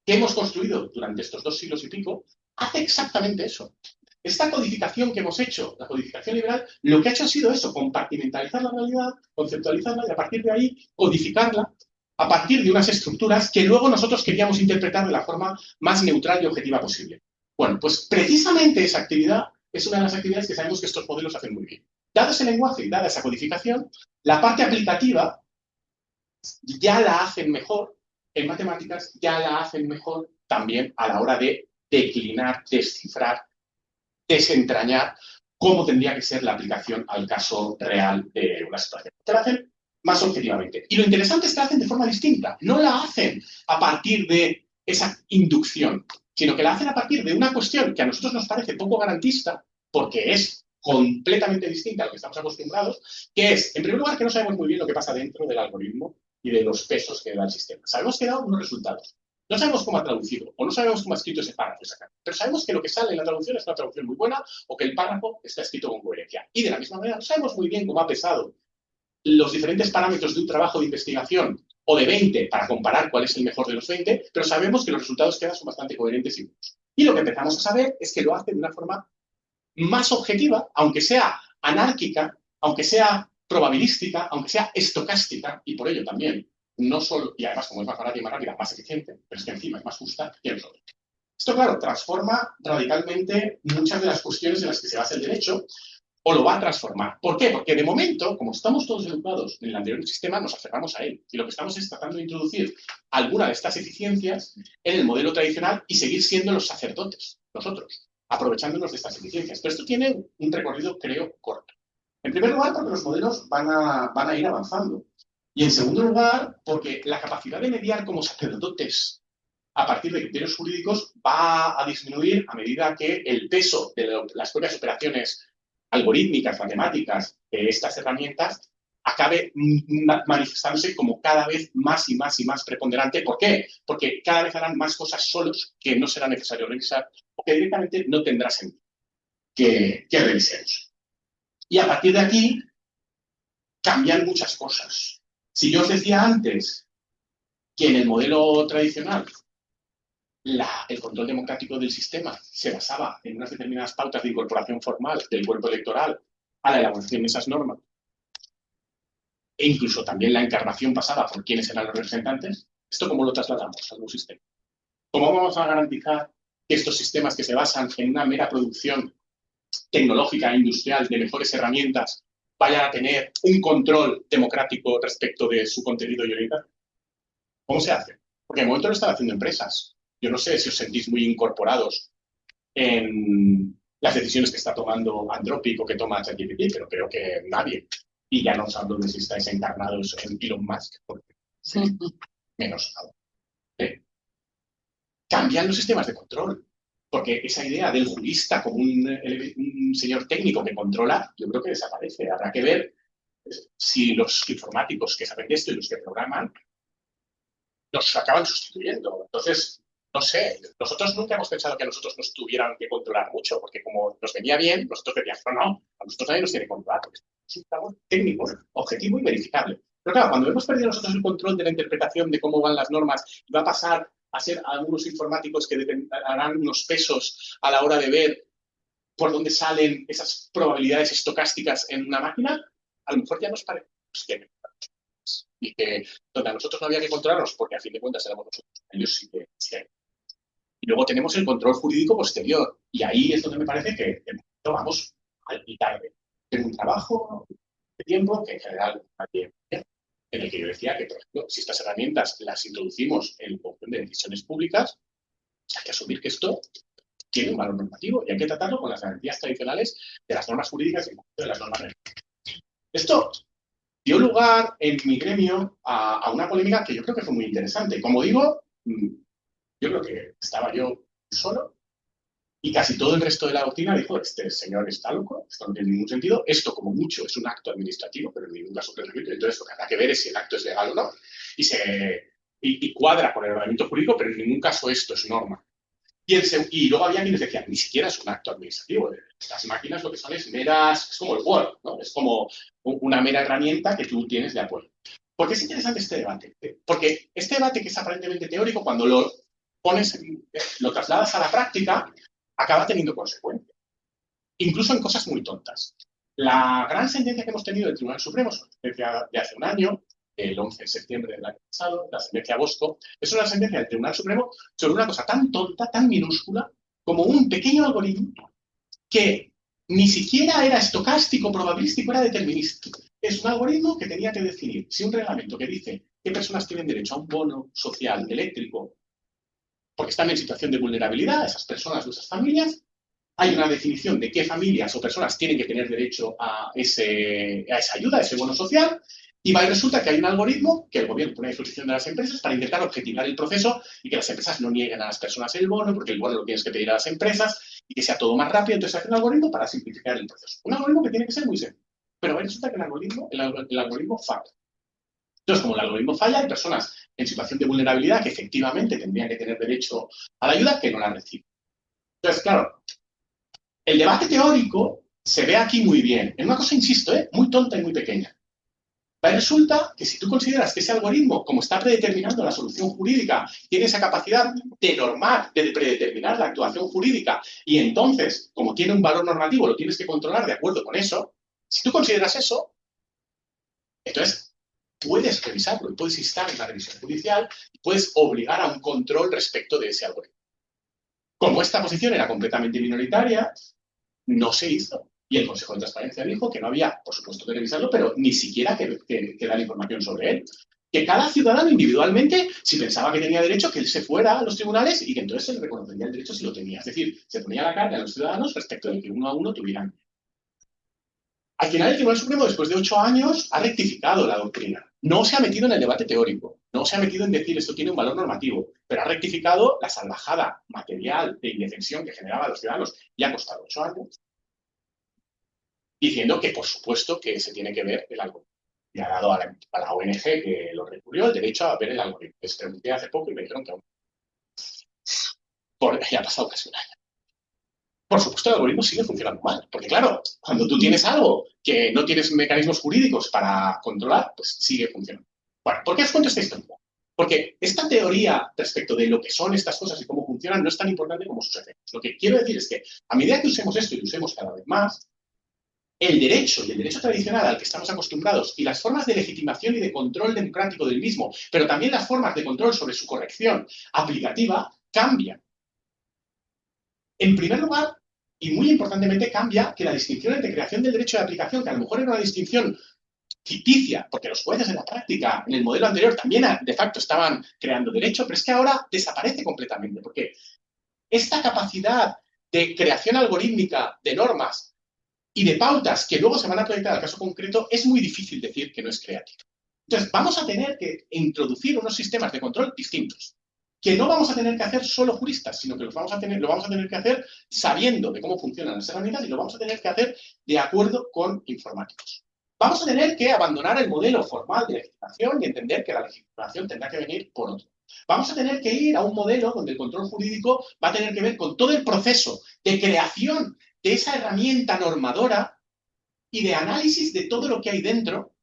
que hemos construido durante estos 2 siglos y pico hace exactamente eso. Esta codificación que hemos hecho, la codificación liberal, lo que ha hecho ha sido eso, compartimentalizar la realidad, conceptualizarla y a partir de ahí codificarla a partir de unas estructuras que luego nosotros queríamos interpretar de la forma más neutral y objetiva posible. Bueno, pues precisamente esa actividad es una de las actividades que sabemos que estos modelos hacen muy bien. Dado ese lenguaje y dada esa codificación, la parte aplicativa ya la hacen mejor en matemáticas, ya la hacen mejor también a la hora de declinar, descifrar, desentrañar cómo tendría que ser la aplicación al caso real de una situación. Te la hacen más objetivamente. Y lo interesante es que la hacen de forma distinta. No la hacen a partir de esa inducción, sino que la hacen a partir de una cuestión que a nosotros nos parece poco garantista, porque es completamente distinta a lo que estamos acostumbrados, que es, en primer lugar, que no sabemos muy bien lo que pasa dentro del algoritmo y de los pesos que da el sistema. Sabemos que da unos resultados. No sabemos cómo ha traducido, o no sabemos cómo ha escrito ese párrafo, pero sabemos que lo que sale en la traducción es una traducción muy buena, o que el párrafo está escrito con coherencia. Y de la misma manera, no sabemos muy bien cómo ha pesado los diferentes parámetros de un trabajo de investigación o de 20 para comparar cuál es el mejor de los 20, pero sabemos que los resultados que da son bastante coherentes y buenos. Y lo que empezamos a saber es que lo hace de una forma más objetiva, aunque sea anárquica, aunque sea probabilística, aunque sea estocástica, y por ello también, no solo, y además como es más barata y más rápida, más eficiente, pero es que encima es más justa que nosotros. Esto, claro, transforma radicalmente muchas de las cuestiones en las que se basa el derecho, o lo va a transformar. ¿Por qué? Porque de momento, como estamos todos educados en el anterior sistema, nos aferramos a él. Y lo que estamos es tratando de introducir alguna de estas eficiencias en el modelo tradicional y seguir siendo los sacerdotes, nosotros, aprovechándonos de estas eficiencias. Pero esto tiene un recorrido, creo, corto. En primer lugar, porque los modelos van a ir avanzando. Y en segundo lugar, porque la capacidad de mediar como sacerdotes a partir de criterios jurídicos va a disminuir a medida que el peso de las propias operaciones algorítmicas, matemáticas, de estas herramientas, acabe manifestándose como cada vez más y más y más preponderante. ¿Por qué? Porque cada vez harán más cosas solos que no será necesario revisar o que directamente no tendrá sentido que revisemos. Y a partir de aquí cambian muchas cosas. Si yo os decía antes que en el modelo tradicional el control democrático del sistema se basaba en unas determinadas pautas de incorporación formal del cuerpo electoral a la elaboración de esas normas, e incluso también la encarnación pasaba por quiénes eran los representantes, ¿esto cómo lo trasladamos a un sistema? ¿Cómo vamos a garantizar que estos sistemas que se basan en una mera producción tecnológica e industrial de mejores herramientas vayan a tener un control democrático respecto de su contenido y orientación? ¿Cómo se hace? Porque de momento lo están haciendo empresas. Yo no sé si os sentís muy incorporados en las decisiones que está tomando Anthropic o que toma ChatGPT, pero creo que nadie. Y ya no os hablo de si estáis encarnados en Elon Musk, porque sí, menos aún. Cambian los sistemas de control, porque esa idea del jurista como un señor técnico que controla, yo creo que desaparece. Habrá que ver si los informáticos que saben de esto y los que programan nos acaban sustituyendo. Entonces, no sé, nosotros nunca hemos pensado que a nosotros nos tuvieran que controlar mucho, porque como nos venía bien, nosotros decíamos, no, a nosotros nadie nos tiene que controlar, porque es algo técnico, objetivo y verificable. Pero claro, cuando hemos perdido nosotros el control de la interpretación de cómo van las normas y va a pasar a ser algunos informáticos que harán unos pesos a la hora de ver por dónde salen esas probabilidades estocásticas en una máquina, a lo mejor ya nos parece que y que donde a nosotros no había que controlarnos, porque a fin de cuentas éramos nosotros, ellos sí. Y luego tenemos el control jurídico posterior, y ahí es donde me parece que de momento vamos al y tarde. Tengo un trabajo de tiempo que en general nadie en el que yo decía que, por ejemplo, si estas herramientas las introducimos en función de decisiones públicas, hay que asumir que esto tiene un valor normativo y hay que tratarlo con las garantías tradicionales de las normas jurídicas y de las normas legales. Esto dio lugar en mi gremio a una polémica que yo creo que fue muy interesante. Como digo, yo creo que estaba yo solo y casi todo el resto de la doctrina dijo, este señor está loco, esto no tiene ningún sentido, esto como mucho es un acto administrativo, pero en ningún caso reglamento, entonces lo que habrá que ver es si el acto es legal o no, y cuadra con el ordenamiento jurídico, pero en ningún caso esto es norma. Y luego había quienes decían, ni siquiera es un acto administrativo, estas máquinas lo que son es meras, es como el Word, ¿no? Es como una mera herramienta que tú tienes de apoyo. ¿Por qué es interesante este debate? Porque este debate que es aparentemente teórico, cuando lo trasladas a la práctica, acaba teniendo consecuencias, incluso en cosas muy tontas. La gran sentencia que hemos tenido del Tribunal Supremo, sentencia de hace un año, el 11 de septiembre del año pasado, la sentencia Bosco, es una sentencia del Tribunal Supremo sobre una cosa tan tonta, tan minúscula, como un pequeño algoritmo que ni siquiera era estocástico, probabilístico, era determinístico. Es un algoritmo que tenía que definir si un reglamento que dice qué personas tienen derecho a un bono social eléctrico porque están en situación de vulnerabilidad, esas personas o esas familias, hay una definición de qué familias o personas tienen que tener derecho a esa ayuda, a ese bono social, y resulta que hay un algoritmo que el gobierno pone a disposición de las empresas para intentar objetivar el proceso y que las empresas no nieguen a las personas el bono, porque el bono lo tienes que pedir a las empresas y que sea todo más rápido. Entonces hace un algoritmo para simplificar el proceso. Un algoritmo que tiene que ser muy sencillo. Pero resulta que el algoritmo falla. Entonces, como el algoritmo falla, hay personas en situación de vulnerabilidad que efectivamente tendrían que tener derecho a la ayuda que no la reciben. Entonces, claro, el debate teórico se ve aquí muy bien. En una cosa, insisto, muy tonta y muy pequeña. Pero resulta que si tú consideras que ese algoritmo, como está predeterminando la solución jurídica, tiene esa capacidad de normar, de predeterminar la actuación jurídica, y entonces, como tiene un valor normativo, lo tienes que controlar de acuerdo con eso, si tú consideras eso, entonces puedes revisarlo y puedes instar en la revisión judicial y puedes obligar a un control respecto de ese algoritmo. Como esta posición era completamente minoritaria, no se hizo. Y el Consejo de Transparencia dijo que no había, por supuesto, que revisarlo, pero ni siquiera que dar información sobre él. Que cada ciudadano individualmente, si pensaba que tenía derecho, que él se fuera a los tribunales y que entonces se le reconocería el derecho si lo tenía. Es decir, se ponía la carga a los ciudadanos respecto de que uno a uno tuvieran. Al final, el Tribunal Supremo, después de 8 años, ha rectificado la doctrina. No se ha metido en el debate teórico, no se ha metido en decir esto tiene un valor normativo, pero ha rectificado la salvajada material de indefensión que generaba a los ciudadanos y ha costado 8 años, diciendo que, por supuesto, que se tiene que ver el algoritmo. Y ha dado a la ONG que lo recurrió el derecho a ver el algoritmo. Les pregunté hace poco y me dijeron que aún. Ya ha pasado casi un año. Por supuesto, el algoritmo sigue funcionando mal. Porque, claro, cuando tú tienes algo que no tienes mecanismos jurídicos para controlar, pues sigue funcionando. Bueno, ¿por qué os cuento esta historia? Porque esta teoría respecto de lo que son estas cosas y cómo funcionan no es tan importante como sus efectos. Lo que quiero decir es que a medida que usemos esto y lo usemos cada vez más, el derecho y el derecho tradicional al que estamos acostumbrados y las formas de legitimación y de control democrático del mismo, pero también las formas de control sobre su corrección aplicativa, cambian. En primer lugar, y muy importantemente, cambia que la distinción entre creación del derecho de aplicación, que a lo mejor era una distinción ficticia, porque los jueces en la práctica, en el modelo anterior, también de facto estaban creando derecho, pero es que ahora desaparece completamente, porque esta capacidad de creación algorítmica de normas y de pautas que luego se van a proyectar al caso concreto, es muy difícil decir que no es creativo. Entonces, vamos a tener que introducir unos sistemas de control distintos, que no vamos a tener que hacer solo juristas, sino que lo vamos a tener que hacer sabiendo de cómo funcionan las herramientas y lo vamos a tener que hacer de acuerdo con informáticos. Vamos a tener que abandonar el modelo formal de legitimación y entender que la legitimación tendrá que venir por otro. Vamos a tener que ir a un modelo donde el control jurídico va a tener que ver con todo el proceso de creación de esa herramienta normadora y de análisis de todo lo que hay dentro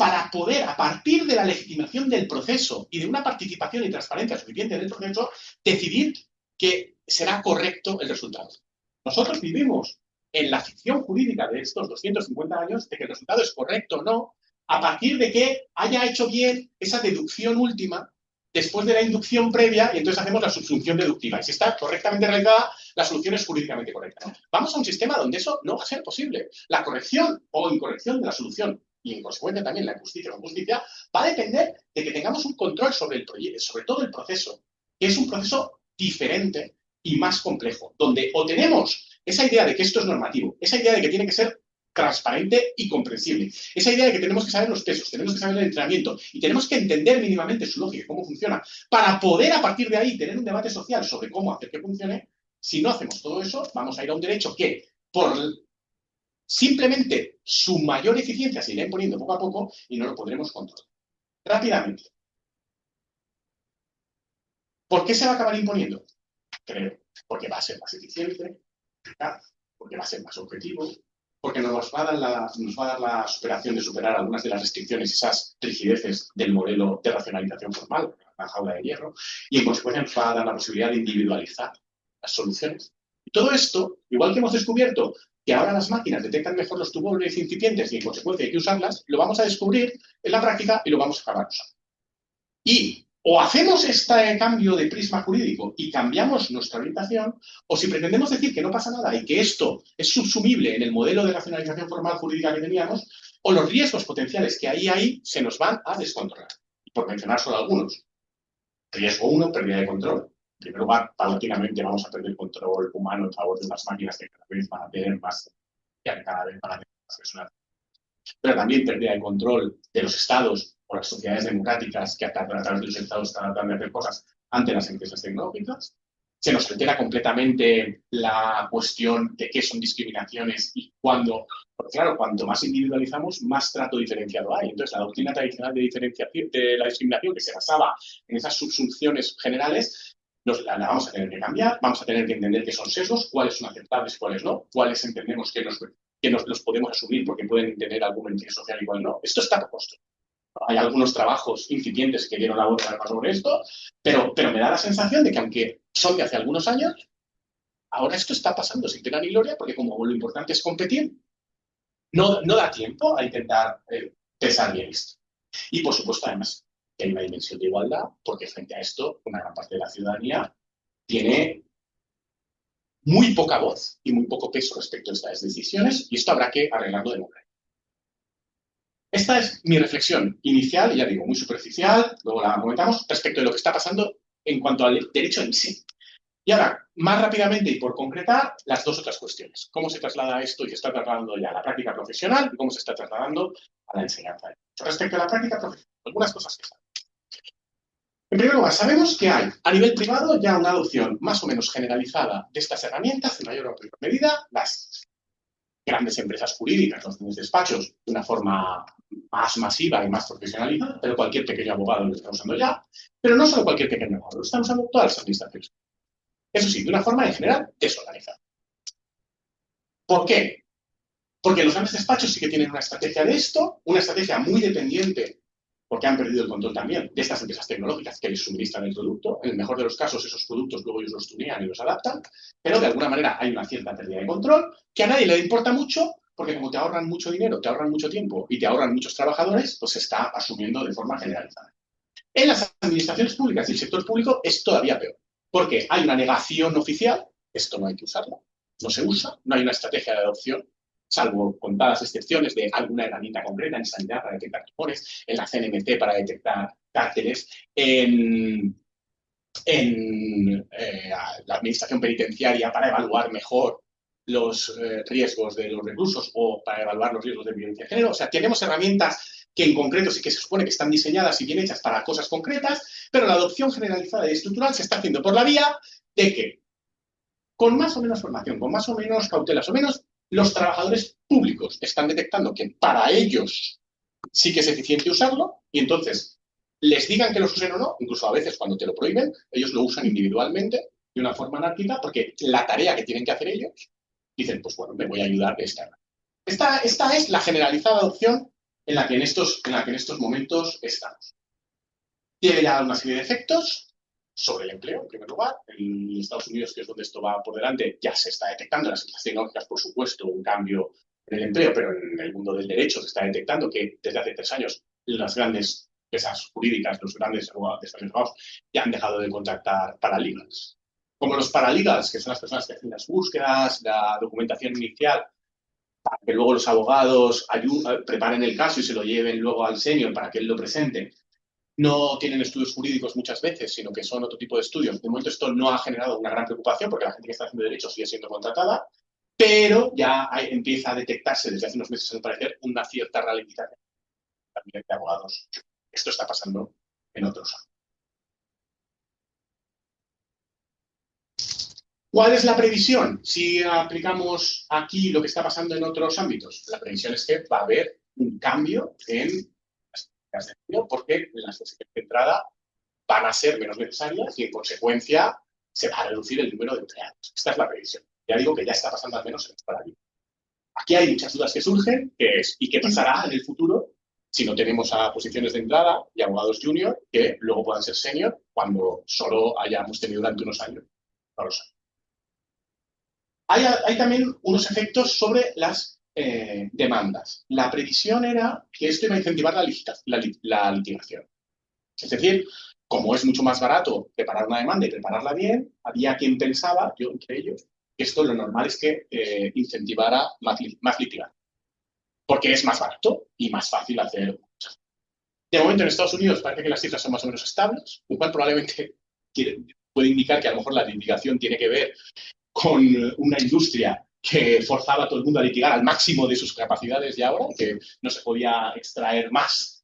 para poder, a partir de la legitimación del proceso y de una participación y transparencia suficiente en el proceso, decidir que será correcto el resultado. Nosotros vivimos en la ficción jurídica de estos 250 años de que el resultado es correcto o no, a partir de que haya hecho bien esa deducción última después de la inducción previa, y entonces hacemos la subsunción deductiva. Y si está correctamente realizada, la solución es jurídicamente correcta. Vamos a un sistema donde eso no va a ser posible. La corrección o incorrección de la solución, y en consecuencia también la justicia o injusticia, va a depender de que tengamos un control sobre el proyecto, sobre todo el proceso, que es un proceso diferente y más complejo, donde o tenemos esa idea de que esto es normativo, esa idea de que tiene que ser transparente y comprensible. Esa idea de que tenemos que saber los pesos, tenemos que saber el entrenamiento y tenemos que entender mínimamente su lógica y cómo funciona para poder a partir de ahí tener un debate social sobre cómo hacer que funcione. Si no hacemos todo eso, vamos a ir a un derecho que, por simplemente su mayor eficiencia, se irá imponiendo poco a poco y no lo podremos controlar. Rápidamente. ¿Por qué se va a acabar imponiendo? Creo, porque va a ser más eficiente, porque va a ser más objetivo, porque nos va a dar la superación de superar algunas de las restricciones, esas rigideces del modelo de racionalización formal, la jaula de hierro, y en consecuencia nos va a dar la posibilidad de individualizar las soluciones. Y todo esto, igual que hemos descubierto que ahora las máquinas detectan mejor los tumores incipientes y en consecuencia hay que usarlas, lo vamos a descubrir en la práctica y lo vamos a acabar usando. Y o hacemos este cambio de prisma jurídico y cambiamos nuestra orientación, o si pretendemos decir que no pasa nada y que esto es subsumible en el modelo de racionalización formal jurídica que teníamos, o los riesgos potenciales que ahí hay se nos van a descontrolar. Y por mencionar solo algunos. Riesgo 1, pérdida de control. En primer lugar, paulatinamente vamos a perder control humano en favor de unas máquinas que cada vez van a tener más, que cada vez van a tener más personas. Pero también pérdida de control de los estados o las sociedades democráticas que a través de los estados están tratando de hacer cosas ante las empresas tecnológicas. Se nos altera completamente la cuestión de qué son discriminaciones y cuándo. Porque claro, cuanto más individualizamos, más trato diferenciado hay. Entonces, la doctrina tradicional de diferenciación de la discriminación, que se basaba en esas subsunciones generales, la vamos a tener que cambiar, vamos a tener que entender qué son sesgos, cuáles son aceptables y cuáles no, cuáles entendemos que los podemos asumir porque pueden tener algún beneficio social y cuál no. Esto está por costo. Hay algunos trabajos incipientes que dieron la voz sobre esto, pero me da la sensación de que aunque son de hace algunos años, ahora esto está pasando sin pena ni gloria porque como lo importante es competir, no da tiempo a intentar pensar bien esto. Y por supuesto, además, que hay una dimensión de igualdad porque frente a esto, una gran parte de la ciudadanía tiene muy poca voz y muy poco peso respecto a estas decisiones y esto habrá que arreglarlo de nuevo. Esta es mi reflexión inicial, y ya digo, muy superficial, luego la comentamos, respecto de lo que está pasando en cuanto al derecho en sí. Y ahora, más rápidamente y por concretar, las dos otras cuestiones. ¿Cómo se traslada esto y se está trasladando ya a la práctica profesional y cómo se está trasladando a la enseñanza? Respecto a la práctica profesional, algunas cosas que saben. En primer lugar, sabemos que hay a nivel privado ya una adopción más o menos generalizada de estas herramientas, en mayor o menor medida, las grandes empresas jurídicas, los grandes despachos, de una forma más masiva y más profesionalizada, pero cualquier pequeño abogado lo está usando ya, pero no solo cualquier pequeño abogado, lo están usando todas las administraciones. Eso sí, de una forma en general desorganizada. ¿Por qué? Porque los grandes despachos sí que tienen una estrategia de esto, una estrategia muy dependiente, porque han perdido el control también de estas empresas tecnológicas que les suministran el producto. En el mejor de los casos, esos productos luego ellos los tunean y los adaptan, pero de alguna manera hay una cierta pérdida de control que a nadie le importa mucho, porque como te ahorran mucho dinero, te ahorran mucho tiempo y te ahorran muchos trabajadores, pues se está asumiendo de forma generalizada. En las administraciones públicas y el sector público es todavía peor, porque hay una negación oficial, esto no hay que usarlo, no se usa, no hay una estrategia de adopción, salvo contadas excepciones de alguna herramienta concreta en sanidad para detectar tumores, en la CNMC para detectar cárteles, en la administración penitenciaria para evaluar mejor los riesgos de los reclusos o para evaluar los riesgos de violencia de género. O sea, tenemos herramientas que en concreto sí que se supone que están diseñadas y bien hechas para cosas concretas, pero la adopción generalizada y estructural se está haciendo por la vía de que, con más o menos formación, con más o menos cautelas o menos, los trabajadores públicos están detectando que para ellos sí que es eficiente usarlo y entonces les digan que los usen o no, incluso a veces cuando te lo prohíben, ellos lo usan individualmente de una forma anárquica porque la tarea que tienen que hacer ellos, dicen, pues bueno, me voy a ayudar de esta. Esta es la generalizada adopción en la que en estos momentos estamos. Tiene ya una serie de efectos sobre el empleo, en primer lugar. En Estados Unidos, que es donde esto va por delante, ya se está detectando en las empresas tecnológicas, por supuesto, un cambio en el empleo, pero en el mundo del derecho se está detectando que desde hace 3 años las grandes empresas jurídicas, los grandes abogados, ya han dejado de contratar paralegals. Como los paralegals, que son las personas que hacen las búsquedas, la documentación inicial, para que luego los abogados preparen el caso y se lo lleven luego al senior para que él lo presente, no tienen estudios jurídicos muchas veces, sino que son otro tipo de estudios. De momento esto no ha generado una gran preocupación porque la gente que está haciendo derecho sigue siendo contratada, pero ya empieza a detectarse desde hace unos meses, al parecer, una cierta ralentización también de abogados. Esto está pasando en otros ámbitos. ¿Cuál es la previsión? Si aplicamos aquí lo que está pasando en otros ámbitos, la previsión es que va a haber un cambio en las técnicas de empleo porque las posiciones de entrada van a ser menos necesarias y, en consecuencia, se va a reducir el número de empleados. Esta es la previsión. Ya digo que ya está pasando al menos en este paradigma. Aquí hay muchas dudas que surgen, que es, ¿y qué pasará en el futuro si no tenemos a posiciones de entrada y abogados junior que luego puedan ser senior cuando solo hayamos tenido durante unos años? No lo sé. Hay también unos efectos sobre las demandas. La previsión era que esto iba a incentivar la litigación. Es decir, como es mucho más barato preparar una demanda y prepararla bien, había quien pensaba, yo entre ellos, que esto lo normal es que incentivara más litigación, porque es más barato y más fácil hacer. De momento en Estados Unidos parece que las cifras son más o menos estables, lo cual probablemente puede indicar que a lo mejor la litigación tiene que ver con una industria que forzaba a todo el mundo a litigar al máximo de sus capacidades y ahora, que no se podía extraer más.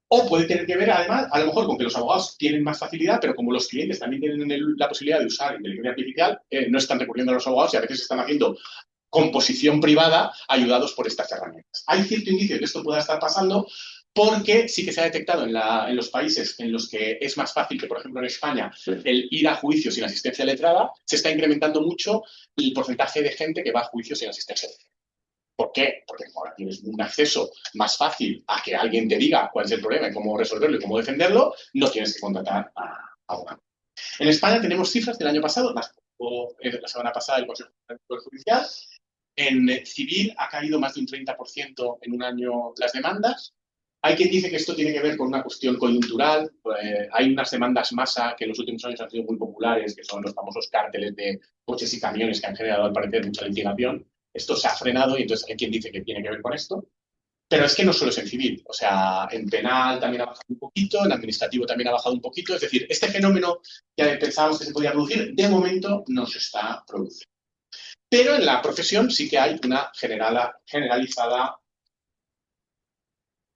O puede tener que ver, además, a lo mejor con que los abogados tienen más facilidad, pero como los clientes también tienen la posibilidad de usar inteligencia artificial, no están recurriendo a los abogados y a veces están haciendo composición privada ayudados por estas herramientas. Hay cierto indicio de que esto pueda estar pasando porque sí que se ha detectado en los países en los que es más fácil que, por ejemplo, en España, el ir a juicio sin asistencia letrada, se está incrementando mucho el porcentaje de gente que va a juicio sin asistencia letrada. ¿Por qué? Porque ahora tienes un acceso más fácil a que alguien te diga cuál es el problema y cómo resolverlo y cómo defenderlo, no tienes que contratar a abogado. En España tenemos cifras del año pasado, la semana pasada el Consejo General del Poder Judicial. En civil ha caído más de un 30% en un año las demandas. Hay quien dice que esto tiene que ver con una cuestión coyuntural. Hay unas demandas masa que en los últimos años han sido muy populares, que son los famosos cárteles de coches y camiones que han generado al parecer mucha litigación. Esto se ha frenado y entonces hay quien dice que tiene que ver con esto. Pero es que no solo es en civil, o sea, en penal también ha bajado un poquito, en administrativo también ha bajado un poquito. Es decir, este fenómeno que pensábamos que se podía producir, de momento no se está produciendo. Pero en la profesión sí que hay una generalizada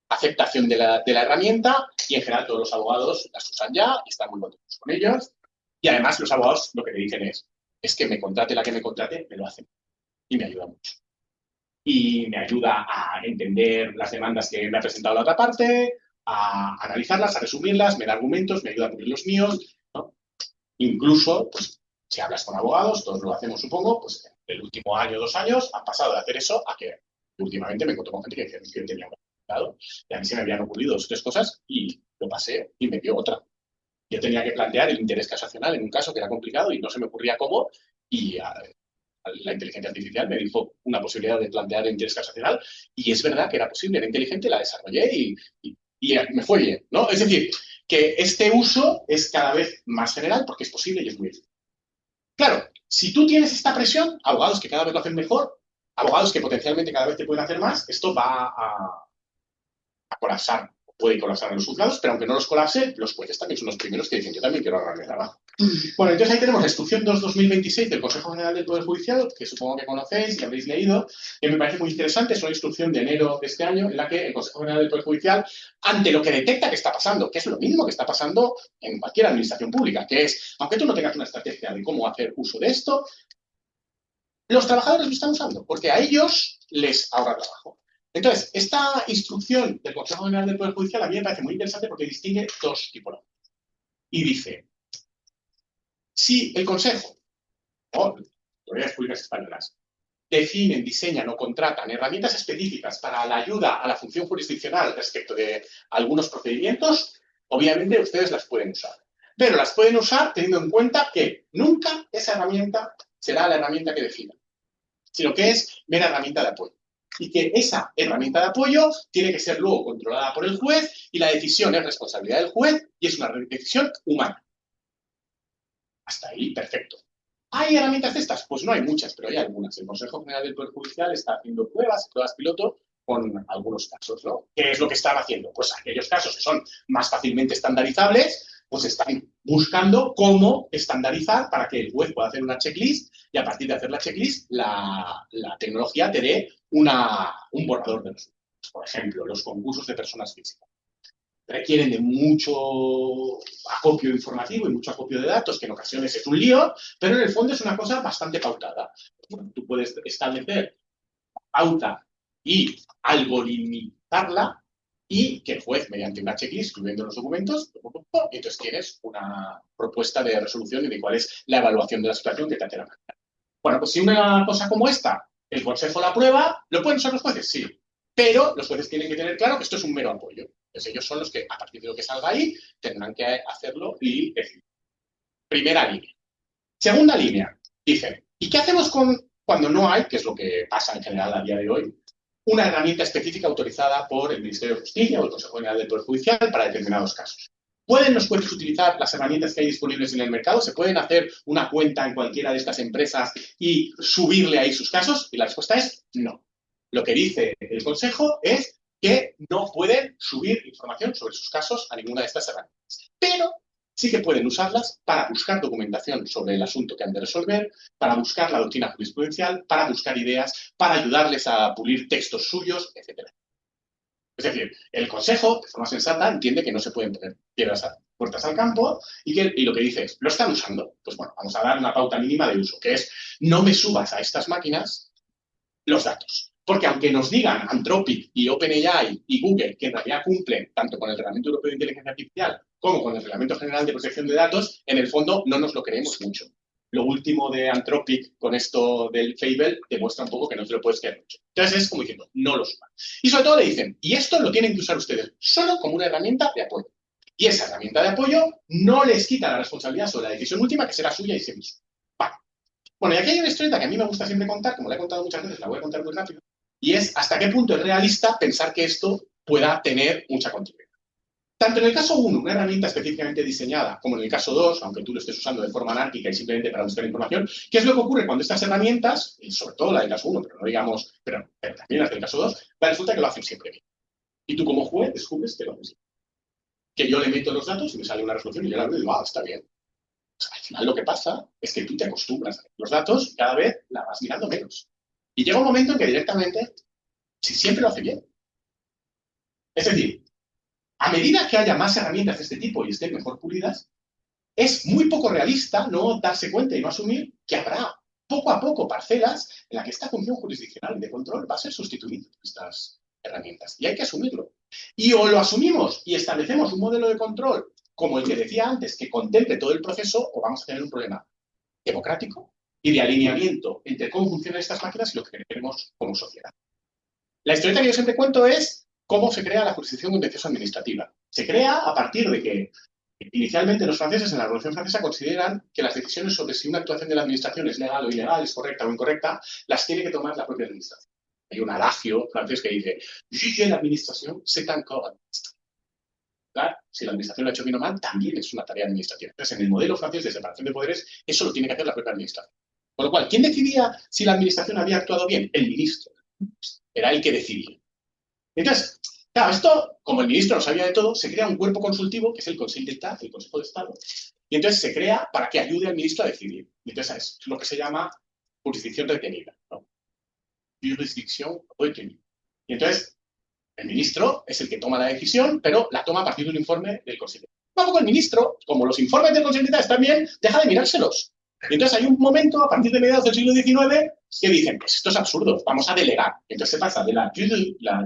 aceptación de la herramienta y en general todos los abogados las usan ya y están muy contentos con ellas. Y además los abogados lo que le dicen es que me contrate la que me contrate, me lo hacen y me ayuda mucho. Y me ayuda a entender las demandas que me ha presentado la otra parte, a analizarlas, a resumirlas, me da argumentos, me ayuda a cubrir los míos, ¿no? Incluso, pues, si hablas con abogados, todos lo hacemos, supongo, pues el último año, 2 años, han pasado de hacer eso a que últimamente me encontré con gente que tenía un resultado y a mí se me habían ocurrido 2 o 3 cosas y lo pasé y me dio otra. Yo tenía que plantear el interés casacional en un caso que era complicado y no se me ocurría cómo y la inteligencia artificial me dijo una posibilidad de plantear el interés casacional y es verdad que era posible, era inteligente, la desarrollé y me fue bien, ¿no? Es decir, que este uso es cada vez más general porque es posible y es muy difícil. Claro, si tú tienes esta presión, abogados que cada vez lo hacen mejor, abogados que potencialmente cada vez te pueden hacer más, esto va a colapsar, puede colapsar en los juzgados, pero aunque no los colapse, los jueces también son los primeros que dicen yo también quiero ahorrar mi trabajo. Bueno, entonces ahí tenemos la instrucción 2/2026 del Consejo General del Poder Judicial, que supongo que conocéis y habréis leído, que me parece muy interesante, es una instrucción de enero de este año en la que el Consejo General del Poder Judicial, ante lo que detecta que está pasando, que es lo mismo que está pasando en cualquier administración pública, que es, aunque tú no tengas una estrategia de cómo hacer uso de esto, los trabajadores lo están usando, porque a ellos les ahorra trabajo. Entonces, esta instrucción del Consejo General del Poder Judicial a mí me parece muy interesante porque distingue dos tipologías. Y dice, si el Consejo, o autoridades públicas españolas, definen, diseñan o contratan herramientas específicas para la ayuda a la función jurisdiccional respecto de algunos procedimientos, obviamente ustedes las pueden usar. Pero las pueden usar teniendo en cuenta que nunca esa herramienta será la herramienta que defina, sino que es mera herramienta de apoyo. Y que esa herramienta de apoyo tiene que ser luego controlada por el juez y la decisión es responsabilidad del juez y es una decisión humana. Hasta ahí, perfecto. ¿Hay herramientas de estas? Pues no hay muchas, pero hay algunas. El Consejo General del Poder Judicial está haciendo pruebas piloto, con algunos casos, ¿no? ¿Qué es lo que están haciendo? Pues aquellos casos que son más fácilmente estandarizables, pues están buscando cómo estandarizar para que el juez pueda hacer una checklist y a partir de hacer la checklist, la tecnología te dé un borrador de resultados. Por ejemplo, los concursos de personas físicas requieren de mucho acopio informativo y mucho acopio de datos, que en ocasiones es un lío, pero en el fondo es una cosa bastante pautada. Bueno, tú puedes establecer pauta y algoritmizarla y que el juez, mediante una checklist, incluyendo los documentos, y entonces tienes una propuesta de resolución y de cuál es la evaluación de la situación que te hace la máquina. Bueno, pues si una cosa como esta, el Consejo la aprueba, ¿lo pueden usar los jueces? Sí. Pero los jueces tienen que tener claro que esto es un mero apoyo. Entonces ellos son los que, a partir de lo que salga ahí, tendrán que hacerlo y decidir. Primera línea. Segunda línea. Dicen, ¿y qué hacemos cuando no hay, que es lo que pasa en general a día de hoy, una herramienta específica autorizada por el Ministerio de Justicia o el Consejo General del Poder Judicial para determinados casos? ¿Pueden los jueces utilizar las herramientas que hay disponibles en el mercado? ¿Se pueden hacer una cuenta en cualquiera de estas empresas y subirle ahí sus casos? Y la respuesta es no. Lo que dice el Consejo es que no pueden subir información sobre sus casos a ninguna de estas herramientas. Pero sí que pueden usarlas para buscar documentación sobre el asunto que han de resolver, para buscar la doctrina jurisprudencial, para buscar ideas, para ayudarles a pulir textos suyos, etc. Es decir, el Consejo, de forma sensata, entiende que no se pueden poner puertas al campo y lo que dice es, ¿lo están usando? Pues bueno, vamos a dar una pauta mínima de uso, que es, no me subas a estas máquinas los datos. Porque aunque nos digan Anthropic y OpenAI y Google que en realidad cumplen tanto con el Reglamento Europeo de Inteligencia Artificial como con el Reglamento General de Protección de Datos, en el fondo no nos lo creemos mucho. Lo último de Anthropic con esto del Fable demuestra un poco que no te lo puedes creer mucho. Entonces es como diciendo, no lo suban. Y sobre todo le dicen, y esto lo tienen que usar ustedes solo como una herramienta de apoyo. Y esa herramienta de apoyo no les quita la responsabilidad sobre la decisión última, que será suya y siempre suya. Vale. Bueno, y aquí hay una historieta que a mí me gusta siempre contar, como la he contado muchas veces, la voy a contar muy rápido, y es hasta qué punto es realista pensar que esto pueda tener mucha continuidad. Tanto en el caso 1, una herramienta específicamente diseñada, como en el caso 2, aunque tú lo estés usando de forma anárquica y simplemente para buscar información, ¿qué es lo que ocurre cuando estas herramientas, y sobre todo la del caso 1, pero no digamos, pero también las del caso 2, resulta que lo hacen siempre bien? Y tú como juez descubres que lo hacen siempre. Que yo le meto los datos y me sale una resolución y yo la veo y digo, está bien. Pues al final lo que pasa es que tú te acostumbras a los datos y cada vez la vas mirando menos. Y llega un momento en que directamente, si siempre lo hace bien. Es decir, a medida que haya más herramientas de este tipo y estén mejor pulidas, es muy poco realista no darse cuenta y no asumir que habrá poco a poco parcelas en las que esta función jurisdiccional y de control va a ser sustituida por estas herramientas. Y hay que asumirlo. Y o lo asumimos y establecemos un modelo de control como el que decía antes, que contemple todo el proceso, o vamos a tener un problema democrático y de alineamiento entre cómo funcionan estas máquinas y lo que queremos como sociedad. La historieta que yo siempre cuento es cómo se crea la jurisdicción contencioso administrativa. Se crea a partir de que inicialmente los franceses en la Revolución Francesa consideran que las decisiones sobre si una actuación de la administración es legal o ilegal, es correcta o incorrecta, las tiene que tomar la propia administración. Hay un adagio francés que dice «Juger l'administration, c'est encore administratif». ¿Claro? Si la administración lo ha hecho bien o mal, también es una tarea administrativa. Entonces, en el modelo francés de separación de poderes, eso lo tiene que hacer la propia administración. Con lo cual, ¿quién decidía si la administración había actuado bien? El ministro. Era el que decidía. Entonces, claro, esto, como el ministro no sabía de todo, se crea un cuerpo consultivo, que es el Consejo d'État, el Consejo de Estado. Y entonces se crea para que ayude al ministro a decidir. Y entonces es lo que se llama jurisdicción retenida, ¿no? Jurisdicción retenida. Y entonces, el ministro es el que toma la decisión, pero la toma a partir de un informe del Consejo. Luego el ministro, como los informes del Consejo están bien, deja de mirárselos. Y entonces hay un momento, a partir de mediados del siglo XIX, que dicen, pues esto es absurdo, vamos a delegar. Entonces se pasa de la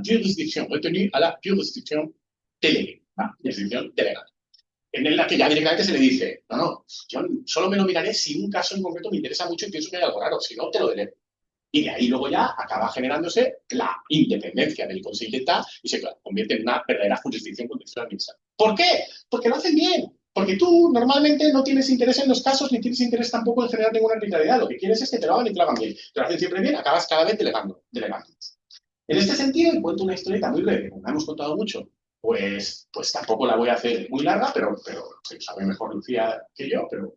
jurisdicción retenida a la jurisdicción delegada, jurisdicción delegada. En la que ya directamente se le dice, no, yo solo me lo miraré si un caso en concreto me interesa mucho y pienso que hay algo raro, si no, te lo delego. Y de ahí luego ya acaba generándose la independencia del Consejo d'État y se convierte en una verdadera jurisdicción contenciosa administrativa. ¿Por qué? Porque lo hacen bien. Porque tú normalmente no tienes interés en los casos ni tienes interés tampoco en generar ninguna arbitrariedad. Lo que quieres es que te lo hagan y te lo hagan bien. Te lo hacen siempre bien, acabas cada vez delegando. En este sentido, y cuento una historieta muy breve, como la hemos contado mucho, pues tampoco la voy a hacer muy larga, pero se sabe mejor Lucía que yo, pero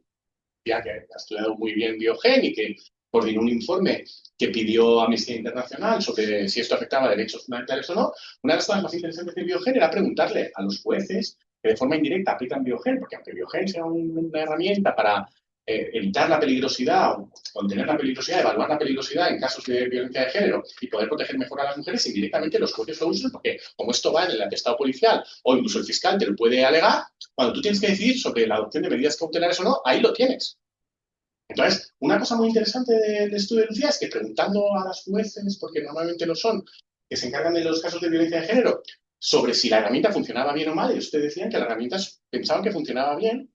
Lucía que ha estudiado muy bien Biogen y que coordinó un informe que pidió Amnistía Internacional sobre si esto afectaba a derechos fundamentales o no. Una de las cosas más interesantes de Biogen era preguntarle a los jueces que de forma indirecta aplican Biogen, porque aunque Biogen sea una herramienta para evitar la peligrosidad o contener la peligrosidad, evaluar la peligrosidad en casos de violencia de género y poder proteger mejor a las mujeres, indirectamente los jueces lo usan porque como esto va en el atestado policial o incluso el fiscal te lo puede alegar, cuando tú tienes que decidir sobre la adopción de medidas cautelares o no, ahí lo tienes. Entonces, una cosa muy interesante del estudio de Lucía es que preguntando a las jueces, porque normalmente lo son, que se encargan de los casos de violencia de género, sobre si la herramienta funcionaba bien o mal, y ustedes decían que las herramientas pensaban que funcionaba bien,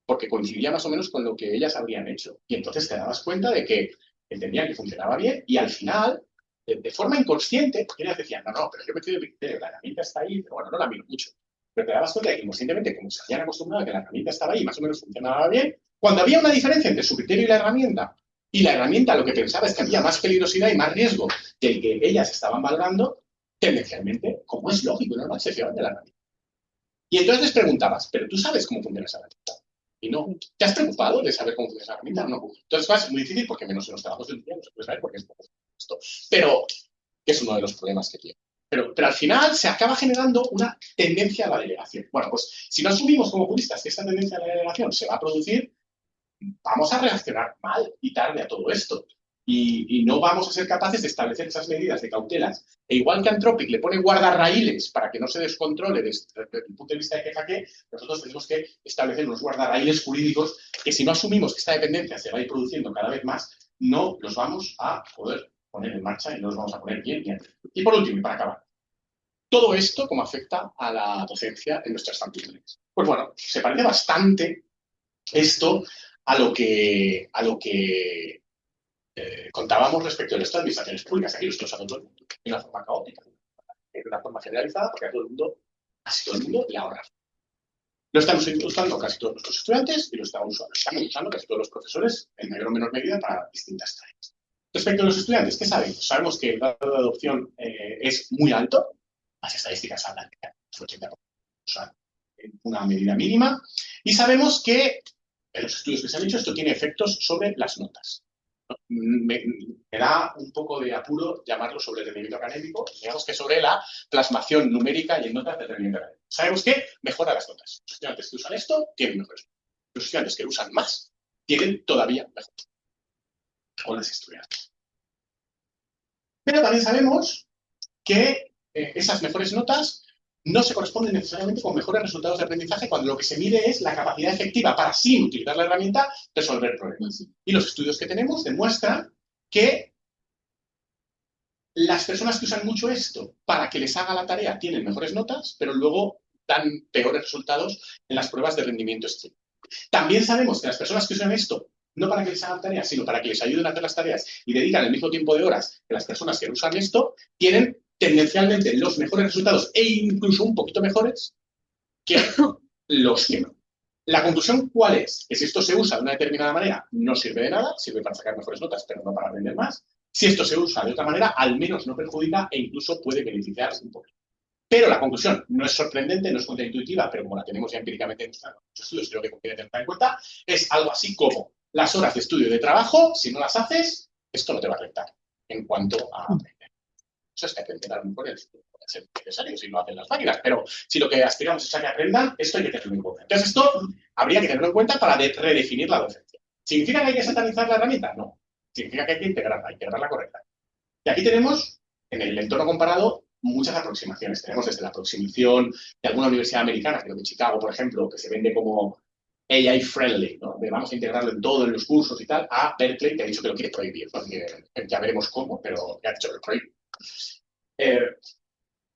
porque coincidía más o menos con lo que ellas habrían hecho. Y entonces te dabas cuenta de que entendían que funcionaba bien y al final, de forma inconsciente, porque ellas decían, no, pero yo me quedo de la herramienta está ahí, pero bueno, no la miro mucho. Pero te dabas cuenta de que inconscientemente, como se habían acostumbrado a que la herramienta estaba ahí y más o menos funcionaba bien, cuando había una diferencia entre su criterio y la herramienta lo que pensaba es que había más peligrosidad y más riesgo del que ellas estaban valorando, tendencialmente, como es lógico y normal, se fiaban de la herramienta. Y entonces les preguntabas, ¿pero tú sabes cómo funciona esa herramienta? Y no, ¿te has preocupado de saber cómo funciona esa herramienta? No. Entonces es muy difícil porque menos en los trabajos del día no se puede saber porque es poco esto. Pero es uno de los problemas que tiene. Pero al final se acaba generando una tendencia a la delegación. Bueno, pues si no asumimos como juristas que esta tendencia a la delegación se va a producir, vamos a reaccionar mal y tarde a todo esto. Y no vamos a ser capaces de establecer esas medidas de cautelas. E igual que Anthropic le pone guardarraíles para que no se descontrole desde el punto de vista de queja que, nosotros tenemos que establecer unos guardarraíles jurídicos que si no asumimos que esta dependencia se va a ir produciendo cada vez más, no los vamos a poder poner en marcha y no los vamos a poner bien. Y por último, y para acabar, todo esto cómo afecta a la docencia en nuestras facultades. Pues bueno, se parece bastante esto a lo que contábamos respecto de las administraciones públicas. Aquí lo está usando todo el mundo de una forma caótica, de una forma generalizada, porque a todo el mundo, casi todo el mundo, le ahorra. Lo estamos usando casi todos nuestros estudiantes y lo estamos usando casi todos los profesores en mayor o menor medida para distintas tareas. Respecto a los estudiantes, ¿qué sabemos? Sabemos que el grado de adopción es muy alto. Las estadísticas hablan de el 80%, o sea, una medida mínima. Y sabemos que en los estudios que se han hecho esto tiene efectos sobre las notas. Me da un poco de apuro llamarlo sobre el rendimiento académico, digamos que sobre la plasmación numérica y en notas del rendimiento académico. Sabemos que mejora las notas. Los estudiantes que usan esto tienen mejores notas. Los estudiantes que usan más tienen todavía mejores. O las estudiantes. Pero también sabemos que esas mejores notas no se corresponden necesariamente con mejores resultados de aprendizaje cuando lo que se mide es la capacidad efectiva para, sin utilizar la herramienta, resolver problemas. Y los estudios que tenemos demuestran que las personas que usan mucho esto para que les haga la tarea tienen mejores notas, pero luego dan peores resultados en las pruebas de rendimiento estricto. También sabemos que las personas que usan esto no para que les hagan tareas, sino para que les ayuden a hacer las tareas y dedican el mismo tiempo de horas que las personas que usan esto, tienen tendencialmente los mejores resultados e incluso un poquito mejores que los que no. La conclusión, ¿cuál es? Que si esto se usa de una determinada manera, no sirve de nada, sirve para sacar mejores notas, pero no para aprender más. Si esto se usa de otra manera, al menos no perjudica e incluso puede beneficiarse un poco. Pero la conclusión no es sorprendente, no es contraintuitiva, pero como la tenemos ya empíricamente en nuestros estudios, creo que conviene tenerla en cuenta, es algo así como las horas de estudio y de trabajo, si no las haces, esto no te va a afectar en cuanto a aprender. Eso es que aprender a lo mejor puede ser necesario si lo hacen las máquinas, pero si lo que aspiramos es a que aprendan, esto hay que tenerlo en cuenta. Entonces esto habría que tenerlo en cuenta para redefinir la docencia. ¿Significa que hay que satanizar la herramienta? No. Significa que hay que integrarla correcta. Y aquí tenemos, en el entorno comparado, muchas aproximaciones. Tenemos desde la aproximación de alguna universidad americana, creo que Chicago, por ejemplo, que se vende como AI friendly, ¿no? De vamos a integrarlo en todo, en los cursos y tal, a Berkeley, que ha dicho que lo quiere prohibir, ¿no? Que ya veremos cómo, pero ya ha dicho que lo prohíbe.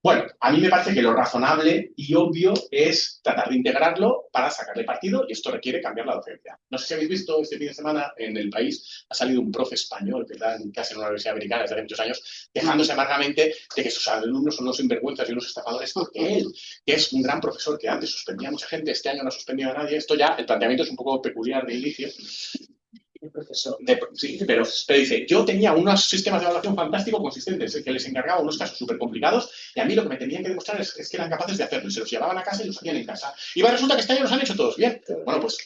Bueno, a mí me parece que lo razonable y obvio es tratar de integrarlo para sacarle partido y esto requiere cambiar la docencia. No sé si habéis visto este fin de semana en El País, ha salido un profe español que está en clase en una universidad americana desde hace muchos años, quejándose amargamente de que sus alumnos son unos sinvergüenzas y unos estafadores, porque él, que es un gran profesor que antes suspendía a mucha gente, este año no ha suspendido a nadie, esto ya, el planteamiento es un poco peculiar de inicio. El profesor. Sí, pero dice, yo tenía unos sistemas de evaluación fantásticos, consistentes, que les encargaba unos casos súper complicados y a mí lo que me tenían que demostrar es que eran capaces de hacerlo y se los llevaban a casa y los hacían en casa. Y resulta que este año los han hecho todos bien. Bueno, pues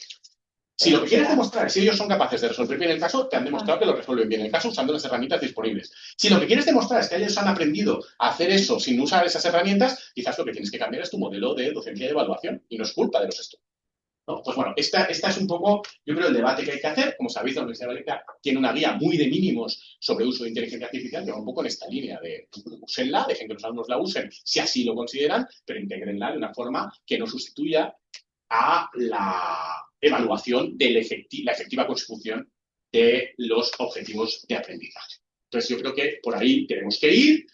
si lo que quieres demostrar es si ellos son capaces de resolver bien el caso, te han demostrado que lo resuelven bien el caso usando las herramientas disponibles. Si lo que quieres demostrar es que ellos han aprendido a hacer eso sin usar esas herramientas, quizás lo que tienes que cambiar es tu modelo de docencia y evaluación y no es culpa de los estudiantes. ¿No? Pues bueno, esta es un poco, yo creo, el debate que hay que hacer. Como sabéis, la Universidad de Valencia tiene una guía muy de mínimos sobre uso de inteligencia artificial que va un poco en esta línea de úsenla, dejen que los alumnos la usen si así lo consideran, pero integrenla de una forma que no sustituya a la evaluación de la efectiva consecución de los objetivos de aprendizaje. Entonces, yo creo que por ahí tenemos que ir.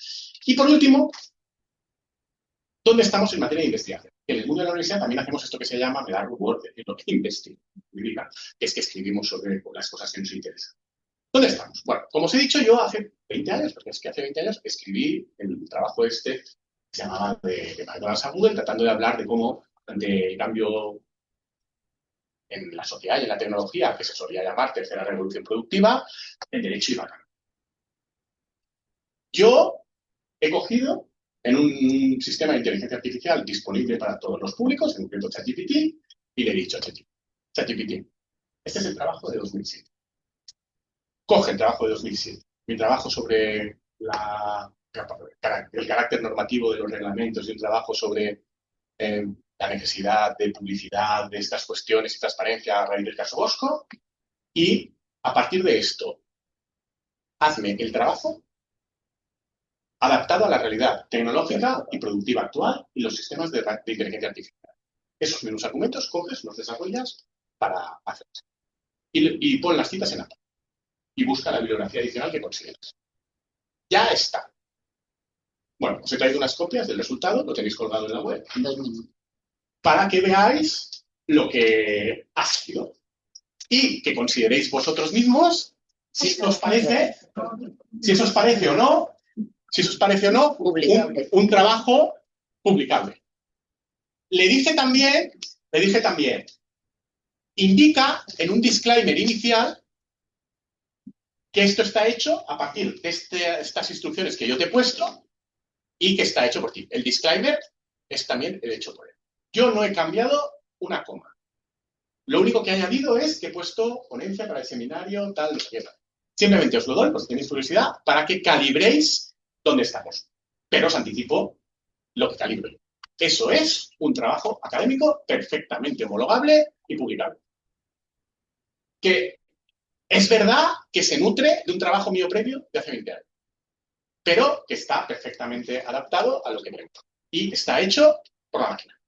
Y por último, ¿dónde estamos en materia de investigación? En el mundo de la universidad también hacemos esto que se llama medar work, es decir, investing, que es que escribimos sobre las cosas que nos interesan. ¿Dónde estamos? Bueno, como os he dicho, yo hace 20 años, porque es que hace 20 años escribí el trabajo este que se llamaba de McDonald's a Google, tratando de hablar de cómo, de cambio en la sociedad y en la tecnología, que se solía llamar tercera revolución productiva, el derecho iba a cambiar. Yo he cogido en un sistema de inteligencia artificial disponible para todos los públicos, en concreto ChatGPT, y le he dicho a ChatGPT, este es el trabajo de 2007. Coge el trabajo de 2007, mi trabajo sobre el carácter normativo de los reglamentos y el trabajo sobre la necesidad de publicidad de estas cuestiones y transparencia a raíz del caso Bosco, y a partir de esto, hazme el trabajo adaptado a la realidad tecnológica y productiva actual y los sistemas de inteligencia artificial. Esos mismos argumentos coges, los desarrollas para hacerlos. Y pon las citas en APA. Y busca la bibliografía adicional que consideras. Ya está. Bueno, os he traído unas copias del resultado, lo tenéis colgado en la web, para que veáis lo que ha sido y que consideréis vosotros mismos si os parece o no, un trabajo publicable. Le dije también, indica en un disclaimer inicial que esto está hecho a partir de estas instrucciones que yo te he puesto y que está hecho por ti. El disclaimer es también el hecho por él. Yo no he cambiado una coma. Lo único que he añadido es que he puesto ponencia para el seminario, tal, no sé qué tal. Simplemente os lo doy, pues si tenéis curiosidad, para que calibréis dónde estamos. Pero os anticipo lo que calibro. Eso es un trabajo académico perfectamente homologable y publicable. Que es verdad que se nutre de un trabajo mío previo de hace 20 años, pero que está perfectamente adaptado a lo que tenemos. Y está hecho por la máquina.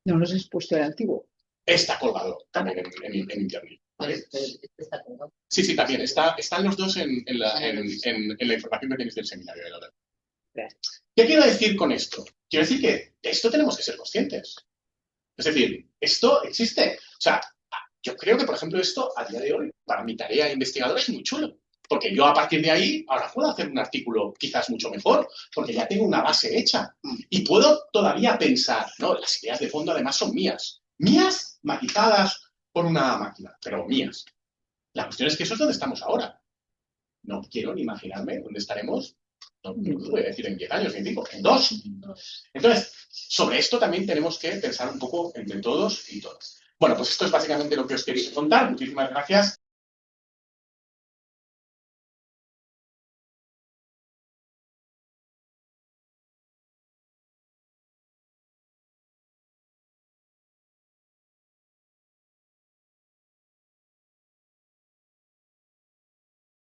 No nos has puesto el antiguo. Está colgado también en internet. ¿Vale? Está colgado. Sí, también. Están los dos en la información que tenéis del seminario de la. ¿Qué quiero decir con esto? Quiero decir que de esto tenemos que ser conscientes. Es decir, esto existe. O sea, yo creo que, por ejemplo, esto a día de hoy, para mi tarea investigadora, es muy chulo. Porque yo a partir de ahí ahora puedo hacer un artículo quizás mucho mejor, porque ya tengo una base hecha. Y puedo todavía pensar, ¿no? Las ideas de fondo además son mías. Mías matizadas por una máquina, pero mías. La cuestión es que eso es donde estamos ahora. No quiero ni imaginarme dónde estaremos, no voy a decir en 10 años, ni en 5, en 2. Entonces, sobre esto también tenemos que pensar un poco entre todos y todas. Bueno, pues esto es básicamente lo que os quería contar. Muchísimas gracias.